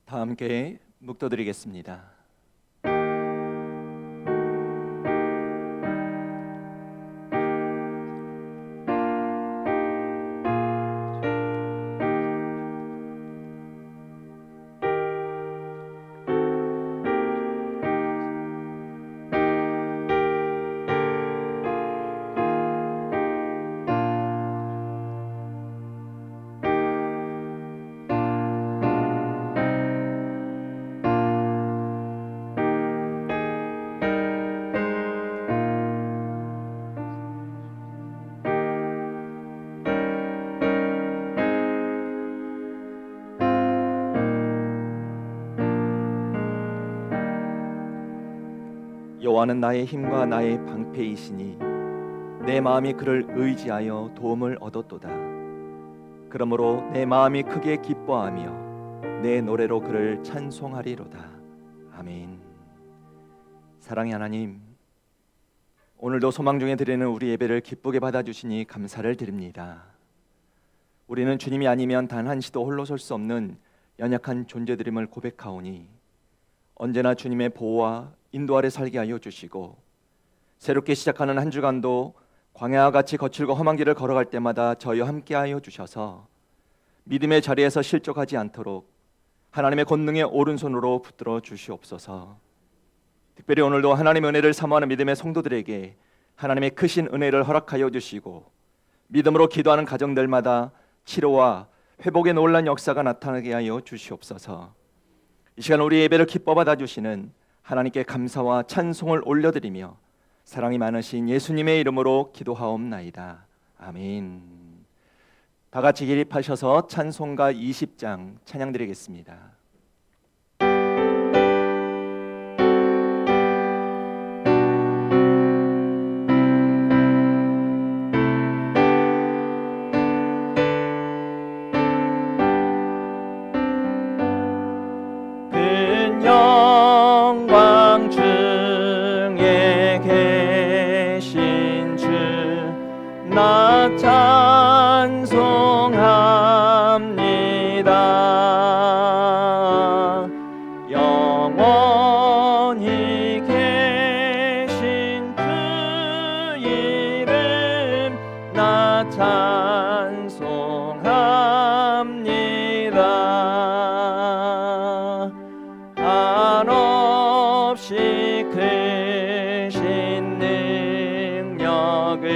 다 함께 묵도드리겠습니다. 여호와는 나의 힘과 나의 방패이시니 내 마음이 그를 의지하여 도움을 얻었도다. 그러므로 내 마음이 크게 기뻐하며 내 노래로 그를 찬송하리로다. 아멘. 사랑의 하나님, 오늘도 소망 중에 드리는 우리 예배를 기쁘게 받아주시니 감사를 드립니다. 우리는 주님이 아니면 단 한시도 홀로 설 수 없는 연약한 존재들임을 고백하오니 언제나 주님의 보호와 인도 아래 살게 하여 주시고, 새롭게 시작하는 한 주간도 광야와 같이 거칠고 험한 길을 걸어갈 때마다 저희와 함께 하여 주셔서 믿음의 자리에서 실족하지 않도록 하나님의 권능의 오른손으로 붙들어 주시옵소서. 특별히 오늘도 하나님의 은혜를 사모하는 믿음의 성도들에게 하나님의 크신 은혜를 허락하여 주시고, 믿음으로 기도하는 가정들마다 치료와 회복의 놀라운 역사가 나타나게 하여 주시옵소서. 이 시간 우리 예배를 기뻐 받아주시는 하나님께 감사와 찬송을 올려드리며 사랑이 많으신 예수님의 이름으로 기도하옵나이다. 아멘. 다 같이 기립하셔서 찬송가 20장 찬양 드리겠습니다. 영광 중에 계신 주 나 찬송합니다. 영원히 계신 주 이름 나 찬송합니다. 한없이 크신 능력을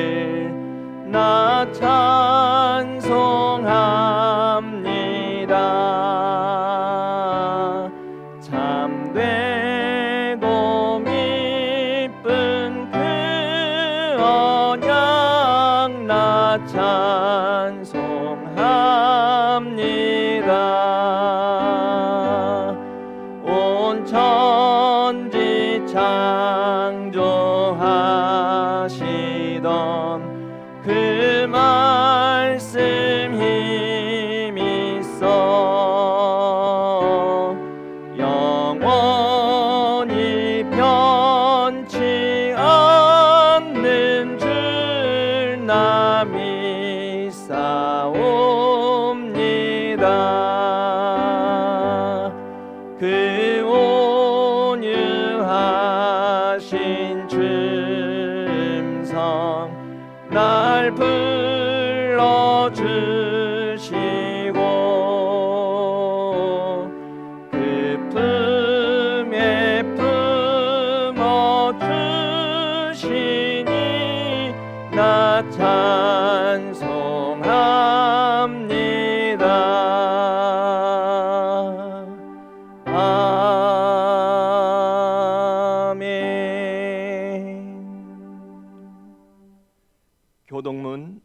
나 찬송합니다. 참되고 기쁜 그 언약 나 찬송합니다. 온 천지 창조하시던 그 말씀 힘 있어 영원히 변치 않는 줄 나 믿사옵니다. 그 온유하신 춤성 날 불러주시고 그 품에 품어주시니 나 찬송합니다. 아멘. 교동문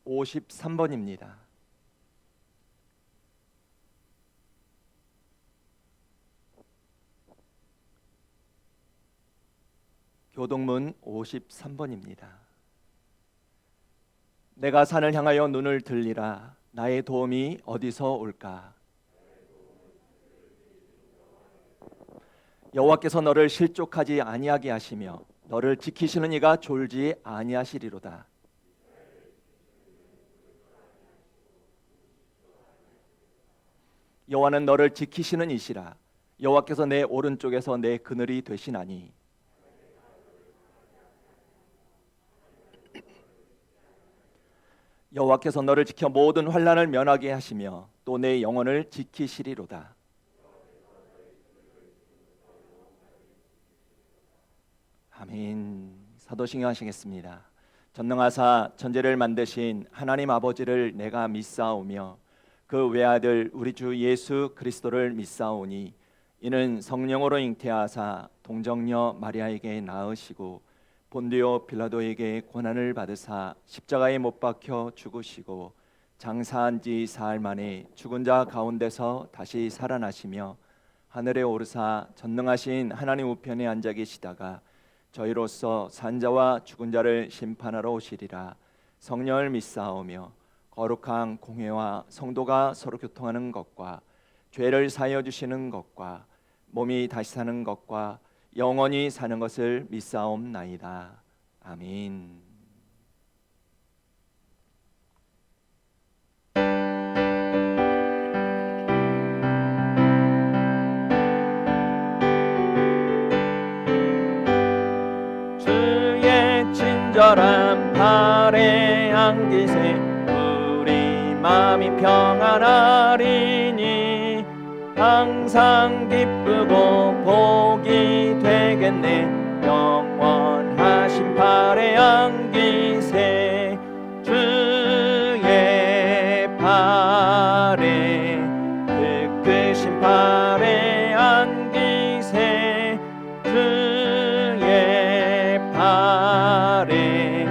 53번입니다. 교동문 53번입니다. 내가 산을 향하여 눈을 들리라. 나의 도움이 어디서 올까? 여호와께서 너를 실족하지 아니하게 하시며 너를 지키시는 이가 졸지 아니하시리로다. 여호와는 너를 지키시는 이시라. 여호와께서 내 오른쪽에서 내 그늘이 되시나니. 여호와께서 너를 지켜 모든 환난을 면하게 하시며 또 내 영혼을 지키시리로다. 아멘. 사도신경 하시겠습니다. 전능하사 천지를 만드신 하나님 아버지를 내가 믿사오며 그 외아들 우리 주 예수 그리스도를 믿사오니 이는 성령으로 잉태하사 동정녀 마리아에게 낳으시고 본디오 빌라도에게 고난을 받으사 십자가에 못 박혀 죽으시고 장사한 지 사흘 만에 죽은 자 가운데서 다시 살아나시며 하늘에 오르사 전능하신 하나님 우편에 앉아 계시다가 저희로서 산자와 죽은 자를 심판하러 오시리라. 성령을 믿사오며 거룩한 공회와 성도가 서로 교통하는 것과 죄를 사하여 주시는 것과 몸이 다시 사는 것과 영원히 사는 것을 믿사옵나이다. 아멘. 주의 친절한 발에 안기세 우리 마음이 평안하리니 항상 기쁘고 복이 되겠네. 영원하신 발에 안기세 주의 발에 그 발에 안기세 주의 발에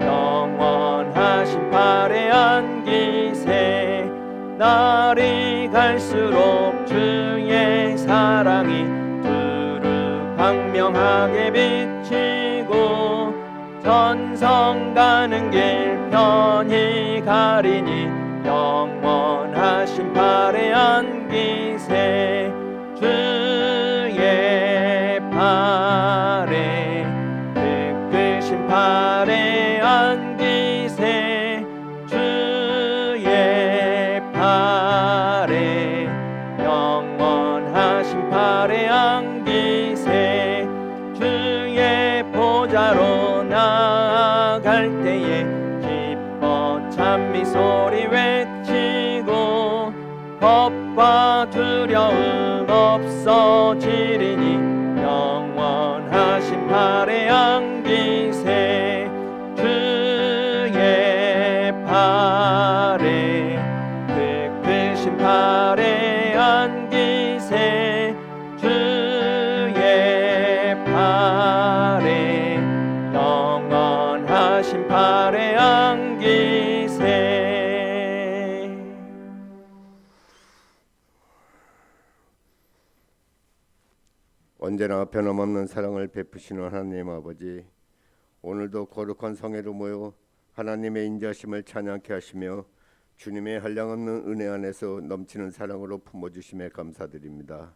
영원하신 발에 안기세. 날이 갈수록 주의 사랑이 두루 광명하게 비치고 전성 가는 길 편히 가리니 영원하신 발에 안기세 주의 발에 그 발에 안기세 주의 발에 영원하신 발에 안기세. 주의 보좌로 나아갈 때에 기뻐 찬미 소리 외치고 겁과 두려움 없어지리니 영원하신 발에 안기세 주의 발에 그 발에 안기세 주의 발에 영원하신 발에 안기세. 언제나 변함없는 사랑을 베푸시는 하나님 아버지, 오늘도 거룩한 성회로 모여 하나님의 인자심을 찬양케 하시며 주님의 한량없는 은혜 안에서 넘치는 사랑으로 품어주심에 감사드립니다.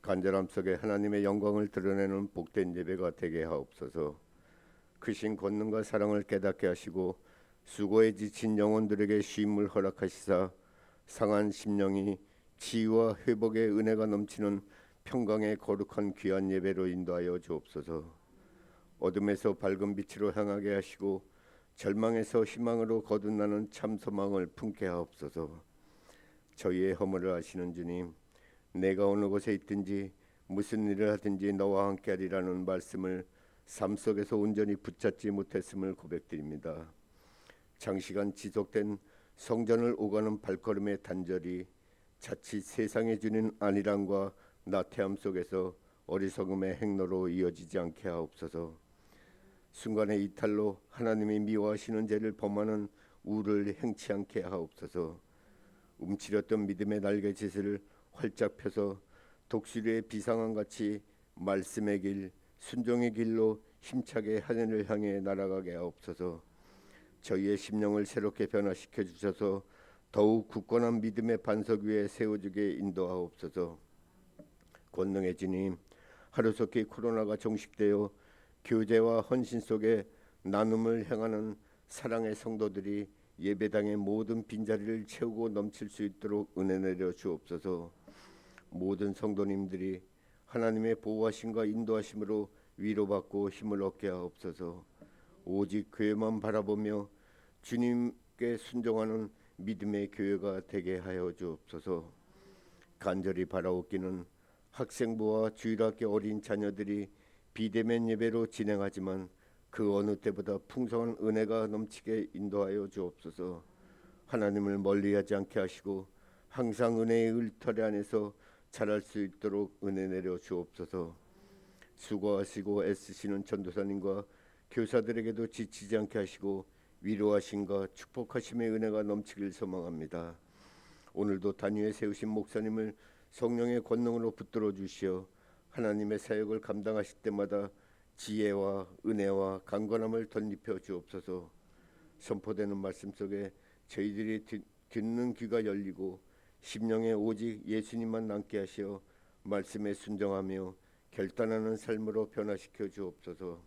간절함 속에 하나님의 영광을 드러내는 복된 예배가 되게 하옵소서. 크신 권능과 사랑을 깨닫게 하시고 수고에 지친 영혼들에게 쉼을 허락하시사 상한 심령이 치유와 회복의 은혜가 넘치는 평강의 거룩한 귀한 예배로 인도하여 주옵소서. 어둠에서 밝은 빛으로 향하게 하시고 절망에서 희망으로 거듭나는 참 소망을 품게 하옵소서. 저희의 허물을 아시는 주님, 내가 어느 곳에 있든지 무슨 일을 하든지 너와 함께하리라는 말씀을 삶 속에서 온전히 붙잡지 못했음을 고백드립니다. 장시간 지속된 성전을 오가는 발걸음의 단절이 자칫 세상에 주는 안일함과 나태함 속에서 어리석음의 행로로 이어지지 않게 하옵소서. 순간의 이탈로 하나님이 미워하시는 죄를 범하는 우를 행치 않게 하옵소서. 움츠렸던 믿음의 날개짓을 활짝 펴서 독수리의 비상함같이 말씀의 길, 순종의 길로 힘차게 하늘을 향해 날아가게 하옵소서. 저희의 심령을 새롭게 변화시켜 주셔서 더욱 굳건한 믿음의 반석 위에 세워주게 인도하옵소서. 권능의 주님, 하루속히 코로나가 종식되어 교제와 헌신 속에 나눔을 행하는 사랑의 성도들이 예배당의 모든 빈자리를 채우고 넘칠 수 있도록 은혜 내려 주옵소서. 모든 성도님들이 하나님의 보호하심과 인도하심으로 위로받고 힘을 얻게 하옵소서. 오직 교회만 바라보며 주님께 순종하는 믿음의 교회가 되게 하여 주옵소서. 간절히 바라옵기는 학생부와 주일학교 어린 자녀들이 비대면 예배로 진행하지만 그 어느 때보다 풍성한 은혜가 넘치게 인도하여 주옵소서. 하나님을 멀리하지 않게 하시고 항상 은혜의 울터리 안에서 자랄 수 있도록 은혜 내려 주옵소서. 수고하시고 애쓰시는 전도사님과 교사들에게도 지치지 않게 하시고 위로하심과 축복하심의 은혜가 넘치길 소망합니다. 오늘도 단위에 세우신 목사님을 성령의 권능으로 붙들어 주시어 하나님의 사역을 감당하실 때마다 지혜와 은혜와 강건함을 덧입혀 주옵소서. 선포되는 말씀 속에 저희들이 듣는 귀가 열리고 심령에 오직 예수님만 남게 하시어 말씀에 순종하며 결단하는 삶으로 변화시켜 주옵소서.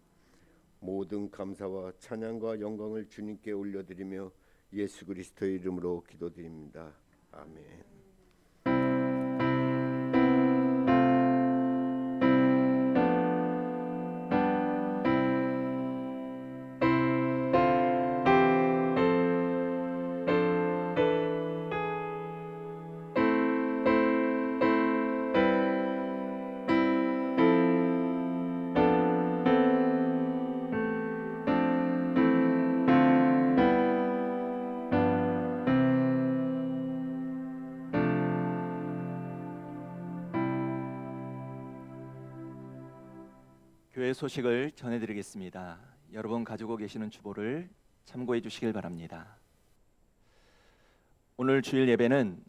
모든 감사와 찬양과 영광을 주님께 올려드리며 예수 그리스도의 이름으로 기도드립니다. 아멘. 교회 소식을 전해드리겠습니다. 여러분 가지고 계시는 주보를 참고해 주시길 바랍니다. 오늘 주일 예배는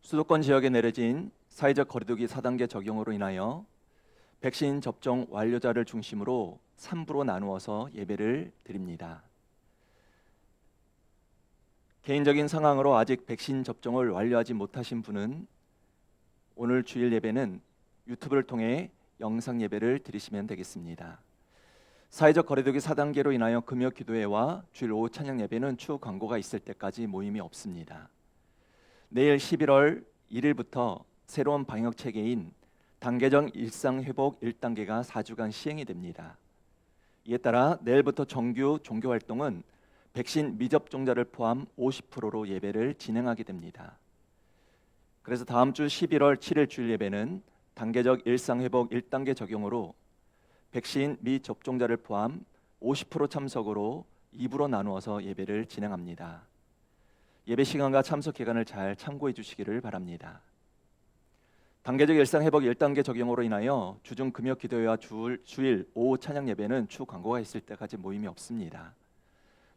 수도권 지역에 내려진 사회적 거리두기 4단계 적용으로 인하여 백신 접종 완료자를 중심으로 3부로 나누어서 예배를 드립니다. 개인적인 상황으로 아직 백신 접종을 완료하지 못하신 분은 오늘 주일 예배는 유튜브를 통해 영상 예배를 드리시면 되겠습니다. 사회적 거리두기 4단계로 인하여 금요 기도회와 주일 오후 찬양 예배는 추후 광고가 있을 때까지 모임이 없습니다. 내일 11월 1일부터 새로운 방역 체계인 단계적 일상회복 1단계가 4주간 시행이 됩니다. 이에 따라 내일부터 정규 종교활동은 백신 미접종자를 포함 50%로 예배를 진행하게 됩니다. 그래서 다음 주 11월 7일 주일 예배는 단계적 일상회복 1단계 적용으로 백신 미접종자를 포함 50% 참석으로 2부로 나누어서 예배를 진행합니다. 예배 시간과 참석 기간을 잘 참고해 주시기를 바랍니다. 단계적 일상회복 1단계 적용으로 인하여 주중 금요 기도회와 주일 오후 찬양 예배는 추후 광고가 있을 때까지 모임이 없습니다.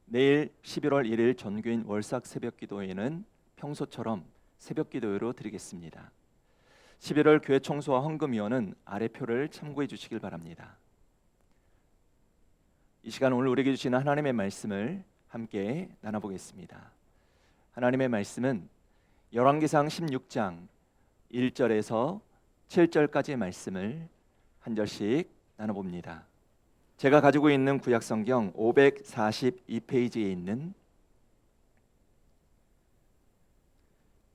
내일 11월 1일 전교인 월삭 새벽 기도회는 평소처럼 새벽 기도회로 드리겠습니다. 11월 교회 청소와 헌금위원은 아래 표를 참고해 주시길 바랍니다. 이 시간 오늘 우리에게 주시는 하나님의 말씀을 함께 나눠보겠습니다. 하나님의 말씀은 열왕기상 16장 1절에서 7절까지의 말씀을 한 절씩 나눠봅니다. 제가 가지고 있는 구약성경 542페이지에 있는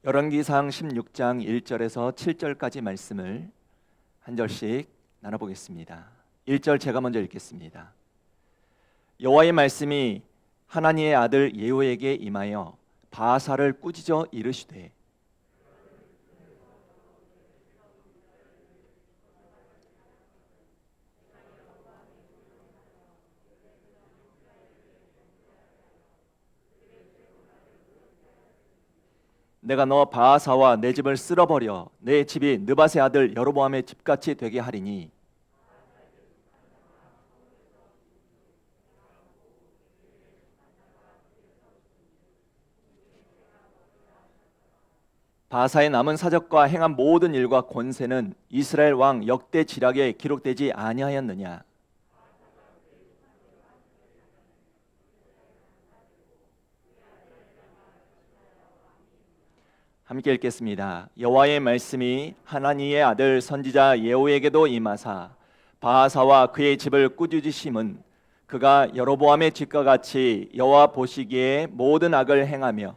열왕기상 16장 1절에서 7절까지 말씀을 한 절씩 나눠보겠습니다. 1절 제가 먼저 읽겠습니다. 여호와의 말씀이 하나니의 아들 예후에게 임하여 바사를 꾸짖어 이르시되 내가 너 바하사와 내 집을 쓸어버려 내 집이 느밧의 아들 여로보암의 집같이 되게 하리니 바하사의 남은 사적과 행한 모든 일과 권세는 이스라엘 왕 역대 지략에 기록되지 아니하였느냐. 함께 읽겠습니다. 여호와의 말씀이 하나니의 아들 선지자 예후에게도 임하사 바하사와 그의 집을 꾸짖으심은 그가 여로보암의 집과 같이 여호와 보시기에 모든 악을 행하며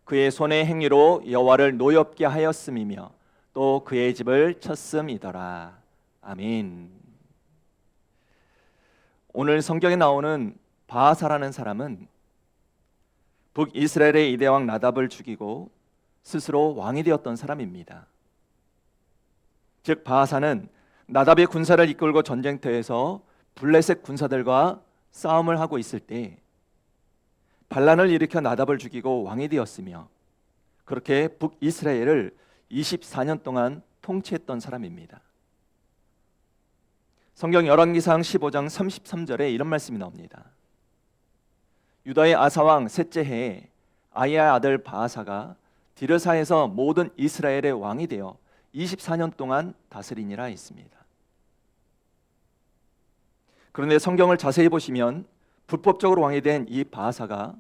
그의 손의 행위로 여호와를 노엽게 하였음이며 또 그의 집을 쳤음이더라. 아멘. 오늘 성경에 나오는 바하사라는 사람은 북이스라엘의 이대왕 나답을 죽이고 스스로 왕이 되었던 사람입니다. 즉 바하사는 나답의 군사를 이끌고 전쟁터에서 블레셋 군사들과 싸움을 하고 있을 때 반란을 일으켜 나답을 죽이고 왕이 되었으며 그렇게 북이스라엘을 24년 동안 통치했던 사람입니다. 성경 열왕기상 15장 33절에 이런 말씀이 나옵니다. 유다의 아사왕 셋째 해에 아이야 아들 바하사가 디르사에서 모든 이스라엘의 왕이 되어 24년 동안 다스리니라 했습니다. 그런데 성경을 자세히 보시면 불법적으로 왕이 된 이 바하사가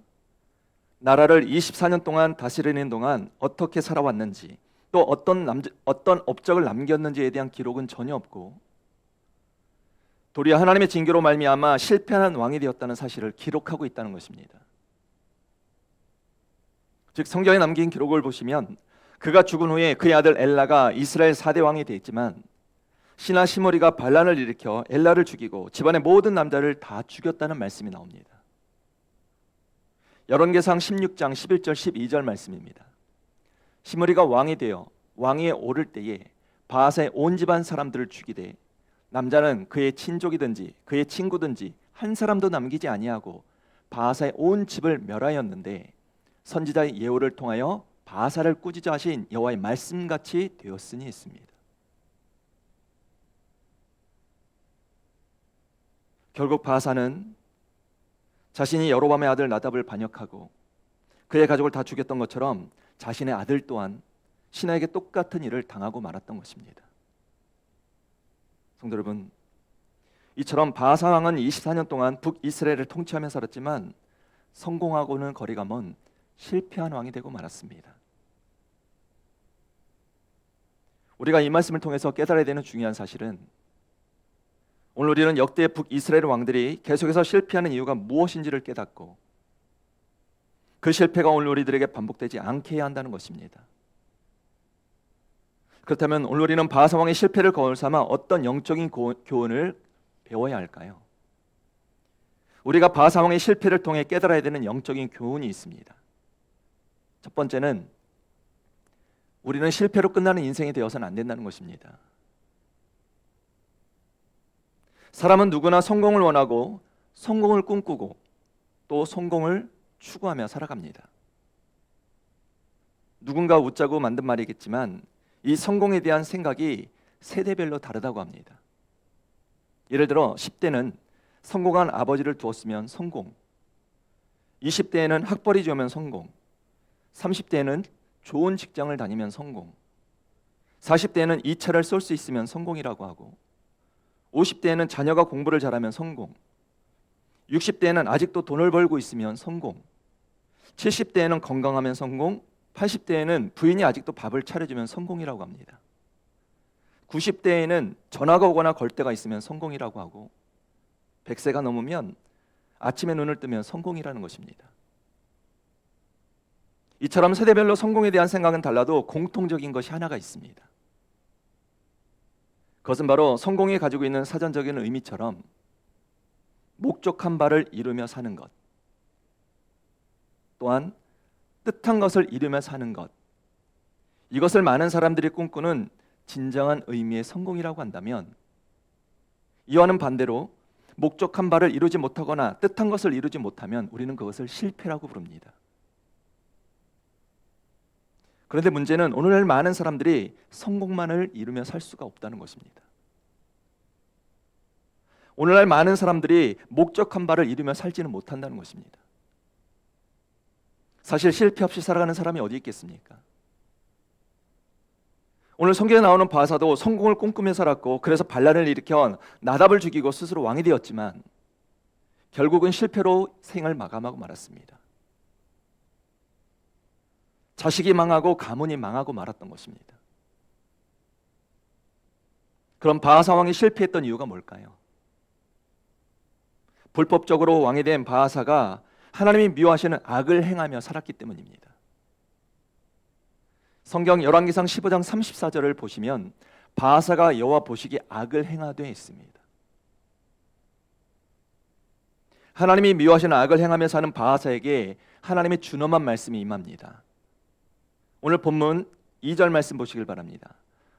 나라를 24년 동안 다스리는 동안 어떻게 살아왔는지 또 어떤 업적을 남겼는지에 대한 기록은 전혀 없고 도리어 하나님의 징계로 말미암아 실패한 왕이 되었다는 사실을 기록하고 있다는 것입니다. 즉 성경에 남긴 기록을 보시면 그가 죽은 후에 그의 아들 엘라가 이스라엘 4대 왕이 되었지만 신하 시므리가 반란을 일으켜 엘라를 죽이고 집안의 모든 남자를 다 죽였다는 말씀이 나옵니다. 열왕기상 16장 11절 12절 말씀입니다. 시므리가 왕이 되어 왕위에 오를 때에 바하사의 온 집안 사람들을 죽이되 남자는 그의 친족이든지 그의 친구든지 한 사람도 남기지 아니하고 바하사의 온 집을 멸하였는데 선지자의 예언을 통하여 바하사를 꾸짖어 하신 여호와의 말씀같이 되었으니 했습니다. 결국 바하사는 자신이 여로보암의 아들 나답을 반역하고 그의 가족을 다 죽였던 것처럼 자신의 아들 또한 신하에게 똑같은 일을 당하고 말았던 것입니다. 성도 여러분, 이처럼 바하사 왕은 24년 동안 북이스라엘을 통치하며 살았지만 성공하고는 거리가 먼 실패한 왕이 되고 말았습니다. 우리가 이 말씀을 통해서 깨달아야 되는 중요한 사실은 오늘 우리는 역대 북이스라엘 왕들이 계속해서 실패하는 이유가 무엇인지를 깨닫고 그 실패가 오늘 우리들에게 반복되지 않게 해야 한다는 것입니다. 그렇다면 오늘 우리는 바하사 왕의 실패를 거울 삼아 어떤 영적인 교훈을 배워야 할까요? 우리가 바하사 왕의 실패를 통해 깨달아야 되는 영적인 교훈이 있습니다. 첫 번째는 우리는 실패로 끝나는 인생이 되어서는 안 된다는 것입니다. 사람은 누구나 성공을 원하고 성공을 꿈꾸고 또 성공을 추구하며 살아갑니다. 누군가 웃자고 만든 말이겠지만 이 성공에 대한 생각이 세대별로 다르다고 합니다. 예를 들어 10대는 성공한 아버지를 두었으면 성공, 20대에는 학벌이 좋으면 성공, 30대에는 좋은 직장을 다니면 성공, 40대에는 이 차를 쏠 수 있으면 성공이라고 하고 50대에는 자녀가 공부를 잘하면 성공, 60대에는 아직도 돈을 벌고 있으면 성공, 70대에는 건강하면 성공, 80대에는 부인이 아직도 밥을 차려주면 성공이라고 합니다. 90대에는 전화가 오거나 걸 때가 있으면 성공이라고 하고 100세가 넘으면 아침에 눈을 뜨면 성공이라는 것입니다. 이처럼 세대별로 성공에 대한 생각은 달라도 공통적인 것이 하나가 있습니다. 그것은 바로 성공이 가지고 있는 사전적인 의미처럼 목적한 바를 이루며 사는 것, 또한 뜻한 것을 이루며 사는 것, 이것을 많은 사람들이 꿈꾸는 진정한 의미의 성공이라고 한다면 이와는 반대로 목적한 바를 이루지 못하거나 뜻한 것을 이루지 못하면 우리는 그것을 실패라고 부릅니다. 그런데 문제는 오늘날 많은 사람들이 성공만을 이루며 살 수가 없다는 것입니다. 오늘날 많은 사람들이 목적한 바를 이루며 살지는 못한다는 것입니다. 사실 실패 없이 살아가는 사람이 어디 있겠습니까? 오늘 성경에 나오는 바하사도 성공을 꿈꾸며 살았고 그래서 반란을 일으켜 나답을 죽이고 스스로 왕이 되었지만 결국은 실패로 생을 마감하고 말았습니다. 자식이 망하고 가문이 망하고 말았던 것입니다. 그럼 바하사 왕이 실패했던 이유가 뭘까요? 불법적으로 왕이 된 바하사가 하나님이 미워하시는 악을 행하며 살았기 때문입니다. 성경 열왕기상 15장 34절을 보시면 바하사가 여호와 보시기에 악을 행하되 있습니다. 하나님이 미워하시는 악을 행하며 사는 바하사에게 하나님의 준엄한 말씀이 임합니다. 오늘 본문 2절 말씀 보시길 바랍니다.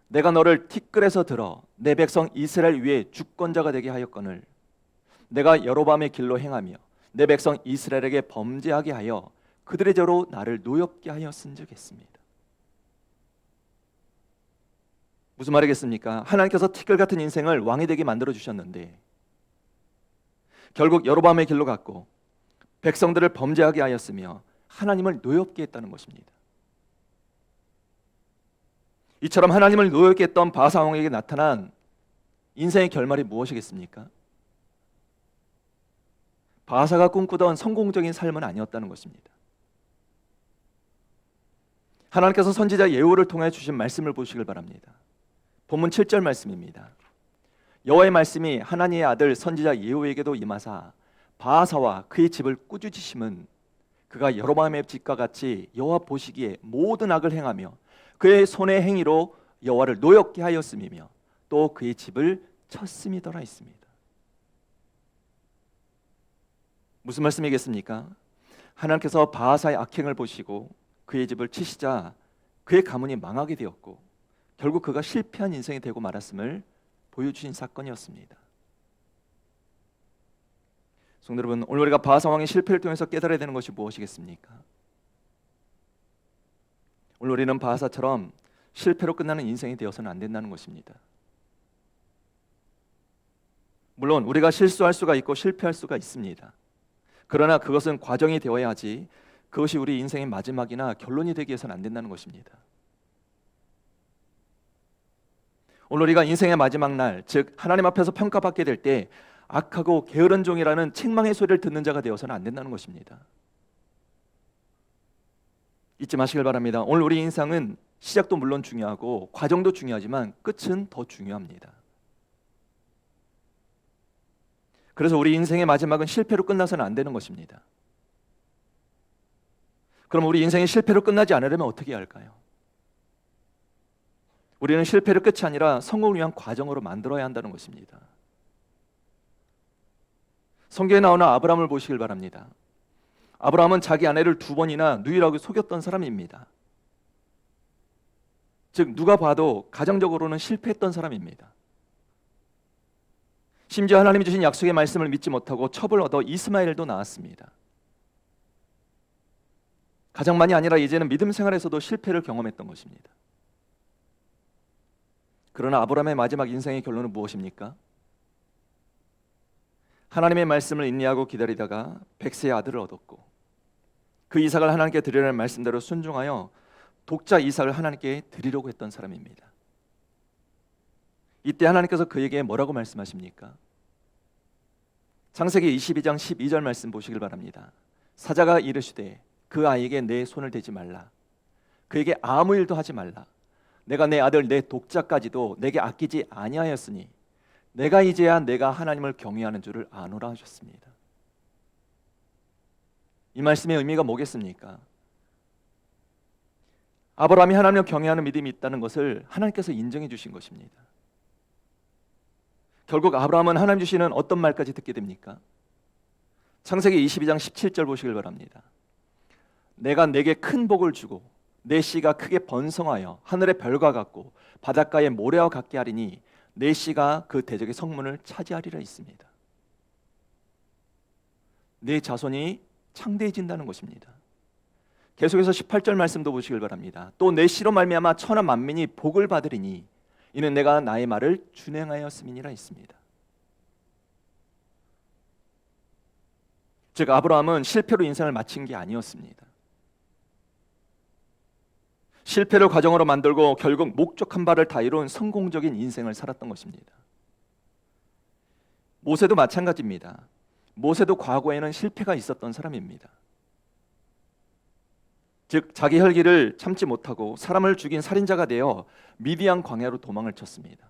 내가 너를 티끌에서 들어 내 백성 이스라엘 위에 주권자가 되게 하였거늘 내가 여로보암의 길로 행하며 내 백성 이스라엘에게 범죄하게 하여 그들의 죄로 나를 노엽게 하였은즉 했습니다. 무슨 말이겠습니까? 하나님께서 티끌 같은 인생을 왕이 되게 만들어 주셨는데 결국 여로보암의 길로 갔고 백성들을 범죄하게 하였으며 하나님을 노엽게 했다는 것입니다. 이처럼 하나님을 노엽게 했던 바하사 왕에게 나타난 인생의 결말이 무엇이겠습니까? 바하사가 꿈꾸던 성공적인 삶은 아니었다는 것입니다. 하나님께서 선지자 예후를 통해 주신 말씀을 보시길 바랍니다. 본문 7절 말씀입니다. 여호와의 말씀이 하나님의 아들 선지자 예후에게도 임하사 바하사와 그의 집을 꾸짖으심은 그가 여로보암의 집과 같이 여호와 보시기에 모든 악을 행하며 그의 손의 행위로 여호와를 노엽게 하였음이며 또 그의 집을 쳤음이더라 했습니다. 무슨 말씀이겠습니까? 하나님께서 바하사의 악행을 보시고 그의 집을 치시자 그의 가문이 망하게 되었고 결국 그가 실패한 인생이 되고 말았음을 보여주신 사건이었습니다. 성도 여러분, 오늘 우리가 바하사 왕의 실패를 통해서 깨달아야 되는 것이 무엇이겠습니까? 오늘 우리는 바하사처럼 실패로 끝나는 인생이 되어서는 안 된다는 것입니다. 물론 우리가 실수할 수가 있고 실패할 수가 있습니다. 그러나 그것은 과정이 되어야 하지 그것이 우리 인생의 마지막이나 결론이 되기 위해서는 안 된다는 것입니다. 오늘 우리가 인생의 마지막 날, 즉 하나님 앞에서 평가받게 될 때 악하고 게으른 종이라는 책망의 소리를 듣는 자가 되어서는 안 된다는 것입니다. 잊지 마시길 바랍니다. 오늘 우리 인생은 시작도 물론 중요하고 과정도 중요하지만 끝은 더 중요합니다. 그래서 우리 인생의 마지막은 실패로 끝나서는 안 되는 것입니다. 그럼 우리 인생이 실패로 끝나지 않으려면 어떻게 해야 할까요? 우리는 실패를 끝이 아니라 성공을 위한 과정으로 만들어야 한다는 것입니다. 성경에 나오는 아브라함을 보시길 바랍니다. 아브라함은 자기 아내를 2번이나 누이라고 속였던 사람입니다. 즉 누가 봐도 가정적으로는 실패했던 사람입니다. 심지어 하나님이 주신 약속의 말씀을 믿지 못하고 첩을 얻어 이스마엘도 낳았습니다. 가정만이 아니라 이제는 믿음 생활에서도 실패를 경험했던 것입니다. 그러나 아브라함의 마지막 인생의 결론은 무엇입니까? 하나님의 말씀을 인내하고 기다리다가 100세의 아들을 얻었고 그 이삭을 하나님께 드리라는 말씀대로 순종하여 독자 이삭을 하나님께 드리려고 했던 사람입니다. 이때 하나님께서 그에게 뭐라고 말씀하십니까? 창세기 22장 12절 말씀 보시길 바랍니다. 사자가 이르시되 그 아이에게 내 손을 대지 말라. 그에게 아무 일도 하지 말라. 내가 내 아들 내 독자까지도 내게 아끼지 아니하였으니 내가 이제야 내가 하나님을 경외하는 줄을 아노라 하셨습니다. 이 말씀의 의미가 뭐겠습니까? 아브라함이 하나님을 경외하는 믿음이 있다는 것을 하나님께서 인정해 주신 것입니다. 결국 아브라함은 하나님 주시는 어떤 말까지 듣게 됩니까? 창세기 22장 17절 보시길 바랍니다. 내가 내게 큰 복을 주고 내 씨가 크게 번성하여 하늘의 별과 같고 바닷가의 모래와 같게 하리니 내 씨가 그 대적의 성문을 차지하리라 있습니다. 내 자손이 창대해진다는 것입니다. 계속해서 18절 말씀도 보시길 바랍니다. 또 내 씨로 말미암아 천하 만민이 복을 받으리니 이는 내가 나의 말을 준행하였음이니라 있습니다. 즉 아브라함은 실패로 인생을 마친 게 아니었습니다. 실패를 과정으로 만들고 결국 목적한 바를 다 이룬 성공적인 인생을 살았던 것입니다. 모세도 마찬가지입니다. 모세도 과거에는 실패가 있었던 사람입니다. 즉 자기 혈기를 참지 못하고 사람을 죽인 살인자가 되어 미디안 광야로 도망을 쳤습니다.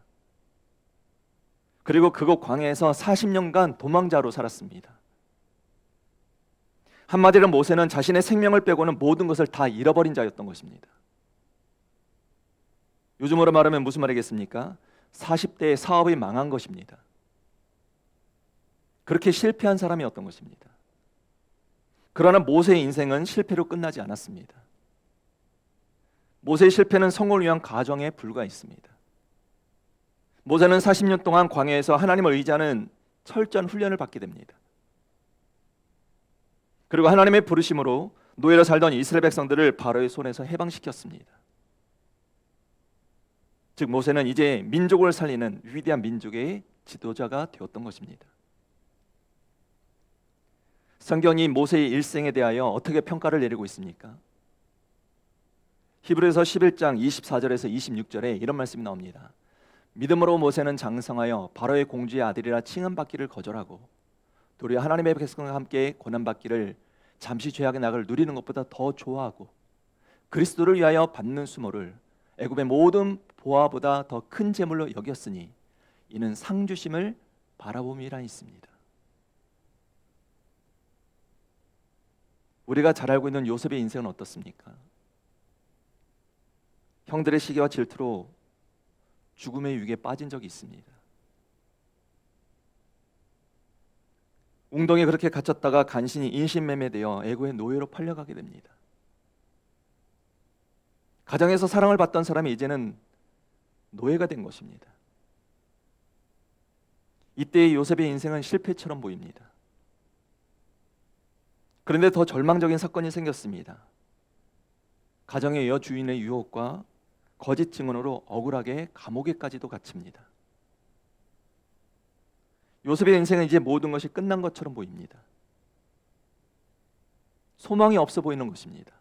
그리고 그곳 광야에서 40년간 도망자로 살았습니다. 한마디로 모세는 자신의 생명을 빼고는 모든 것을 다 잃어버린 자였던 것입니다. 요즘으로 말하면 무슨 말이겠습니까? 40대의 사업이 망한 것입니다. 그렇게 실패한 사람이었던 것입니다. 그러나 모세의 인생은 실패로 끝나지 않았습니다. 모세의 실패는 성공을 위한 과정에 불과했습니다. 모세는 40년 동안 광야에서 하나님을 의지하는 철저한 훈련을 받게 됩니다. 그리고 하나님의 부르심으로 노예로 살던 이스라엘 백성들을 바로의 손에서 해방시켰습니다. 즉 모세는 이제 민족을 살리는 위대한 민족의 지도자가 되었던 것입니다. 성경이 모세의 일생에 대하여 어떻게 평가를 내리고 있습니까? 히브리서 11장 24절에서 26절에 이런 말씀이 나옵니다. 믿음으로 모세는 장성하여 바로의 공주의 아들이라 칭함받기를 거절하고 도리어 하나님의 백성과 함께 고난받기를 잠시 죄악의 낙을 누리는 것보다 더 좋아하고 그리스도를 위하여 받는 수모를 애굽의 모든 보화보다 더 큰 재물로 여겼으니 이는 상 주심을 바라봄이라 있습니다. 우리가 잘 알고 있는 요셉의 인생은 어떻습니까? 형들의 시기와 질투로 죽음의 위기에 빠진 적이 있습니다. 웅덩이에 그렇게 갇혔다가 간신히 인신매매되어 애고의 노예로 팔려가게 됩니다. 가정에서 사랑을 받던 사람이 이제는 노예가 된 것입니다. 이때의 요셉의 인생은 실패처럼 보입니다. 그런데 더 절망적인 사건이 생겼습니다. 가정의 여주인의 유혹과 거짓 증언으로 억울하게 감옥에까지도 갇힙니다. 요셉의 인생은 이제 모든 것이 끝난 것처럼 보입니다. 소망이 없어 보이는 것입니다.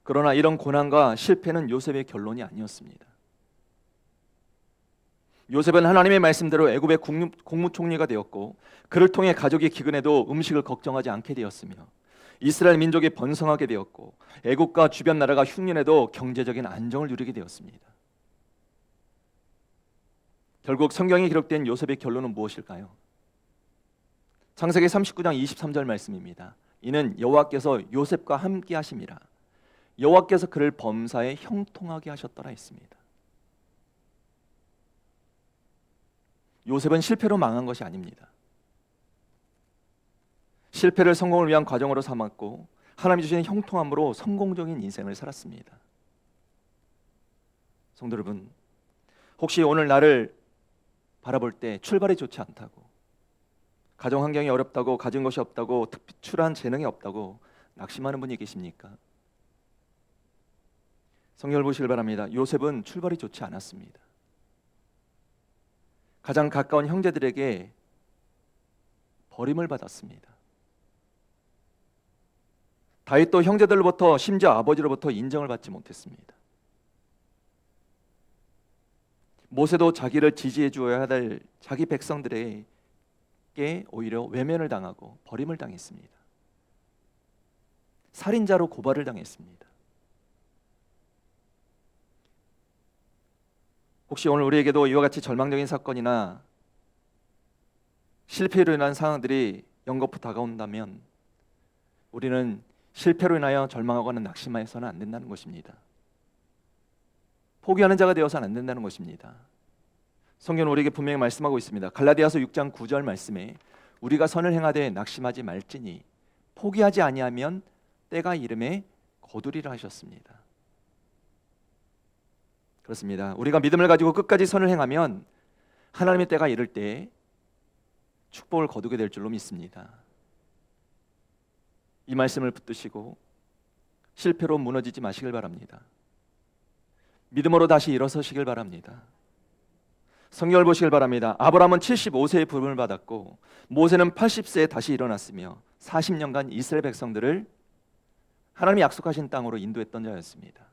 그러나 이런 고난과 실패는 요셉의 결론이 아니었습니다. 요셉은 하나님의 말씀대로 애굽의 국무총리가 되었고 그를 통해 가족이 기근에도 음식을 걱정하지 않게 되었으며 이스라엘 민족이 번성하게 되었고 애굽과 주변 나라가 흉년에도 경제적인 안정을 누리게 되었습니다. 결국 성경에 기록된 요셉의 결론은 무엇일까요? 창세기 39장 23절 말씀입니다. 이는 여호와께서 요셉과 함께 하심이라 여호와께서 그를 범사에 형통하게 하셨더라 했습니다. 요셉은 실패로 망한 것이 아닙니다. 실패를 성공을 위한 과정으로 삼았고 하나님이 주신 형통함으로 성공적인 인생을 살았습니다. 성도 여러분, 혹시 오늘 나를 바라볼 때 출발이 좋지 않다고, 가정 환경이 어렵다고, 가진 것이 없다고, 특출한 재능이 없다고 낙심하는 분이 계십니까? 성경을 보시길 바랍니다. 요셉은 출발이 좋지 않았습니다. 가장 가까운 형제들에게 버림을 받았습니다. 다윗도 형제들로부터 심지어 아버지로부터 인정을 받지 못했습니다. 모세도 자기를 지지해 주어야 할 자기 백성들에게 오히려 외면을 당하고 버림을 당했습니다. 살인자로 고발을 당했습니다. 혹시 오늘 우리에게도 이와 같이 절망적인 사건이나 실패로 인한 상황들이 연거푸 다가온다면 우리는 실패로 인하여 절망하거나 낙심해서는 안 된다는 것입니다. 포기하는 자가 되어서는 안 된다는 것입니다. 성경은 우리에게 분명히 말씀하고 있습니다. 갈라디아서 6장 9절 말씀에 우리가 선을 행하되 낙심하지 말지니 포기하지 아니하면 때가 이름에 거두리라 하셨습니다. 그렇습니다. 우리가 믿음을 가지고 끝까지 선을 행하면 하나님의 때가 이를 때 축복을 거두게 될 줄로 믿습니다. 이 말씀을 붙드시고 실패로 무너지지 마시길 바랍니다. 믿음으로 다시 일어서시길 바랍니다. 성경을 보시길 바랍니다. 아브라함은 75세에 부름을 받았고 모세는 80세에 다시 일어났으며 40년간 이스라엘 백성들을 하나님이 약속하신 땅으로 인도했던 자였습니다.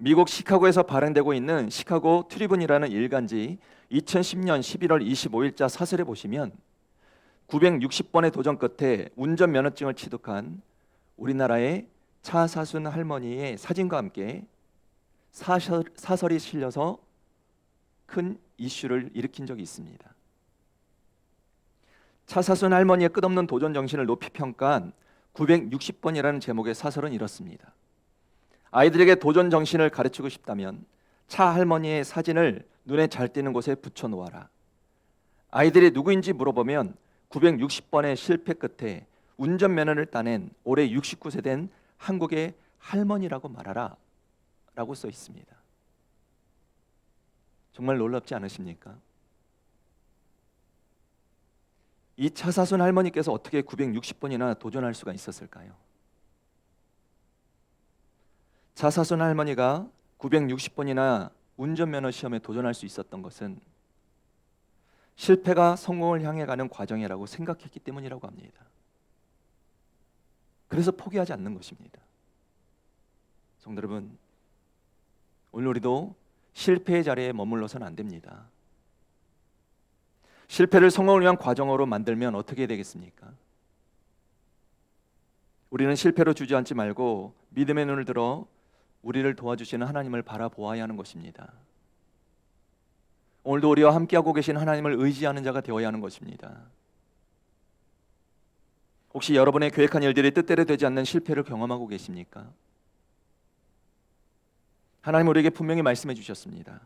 미국 시카고에서 발행되고 있는 시카고 트리뷴이라는 일간지 2010년 11월 25일자 사설에 보시면 960번의 도전 끝에 운전면허증을 취득한 우리나라의 차사순 할머니의 사진과 함께 사설이 실려서 큰 이슈를 일으킨 적이 있습니다. 차사순 할머니의 끝없는 도전 정신을 높이 평가한 960번이라는 제목의 사설은 이렇습니다. 아이들에게 도전 정신을 가르치고 싶다면 차 할머니의 사진을 눈에 잘 띄는 곳에 붙여 놓아라. 아이들이 누구인지 물어보면 960번의 실패 끝에 운전면허를 따낸 올해 69세 된 한국의 할머니라고 말하라 라고 써 있습니다. 정말 놀랍지 않으십니까? 이 차사순 할머니께서 어떻게 960번이나 도전할 수가 있었을까요? 차사순 할머니가 960번이나 운전면허 시험에 도전할 수 있었던 것은 실패가 성공을 향해 가는 과정이라고 생각했기 때문이라고 합니다. 그래서 포기하지 않는 것입니다. 성도 여러분, 오늘 우리도 실패의 자리에 머물러서는 안 됩니다. 실패를 성공을 위한 과정으로 만들면 어떻게 되겠습니까? 우리는 실패로 주저앉지 말고 믿음의 눈을 들어 우리를 도와주시는 하나님을 바라보아야 하는 것입니다. 오늘도 우리와 함께하고 계신 하나님을 의지하는 자가 되어야 하는 것입니다. 혹시 여러분의 계획한 일들이 뜻대로 되지 않는 실패를 경험하고 계십니까? 하나님 우리에게 분명히 말씀해 주셨습니다.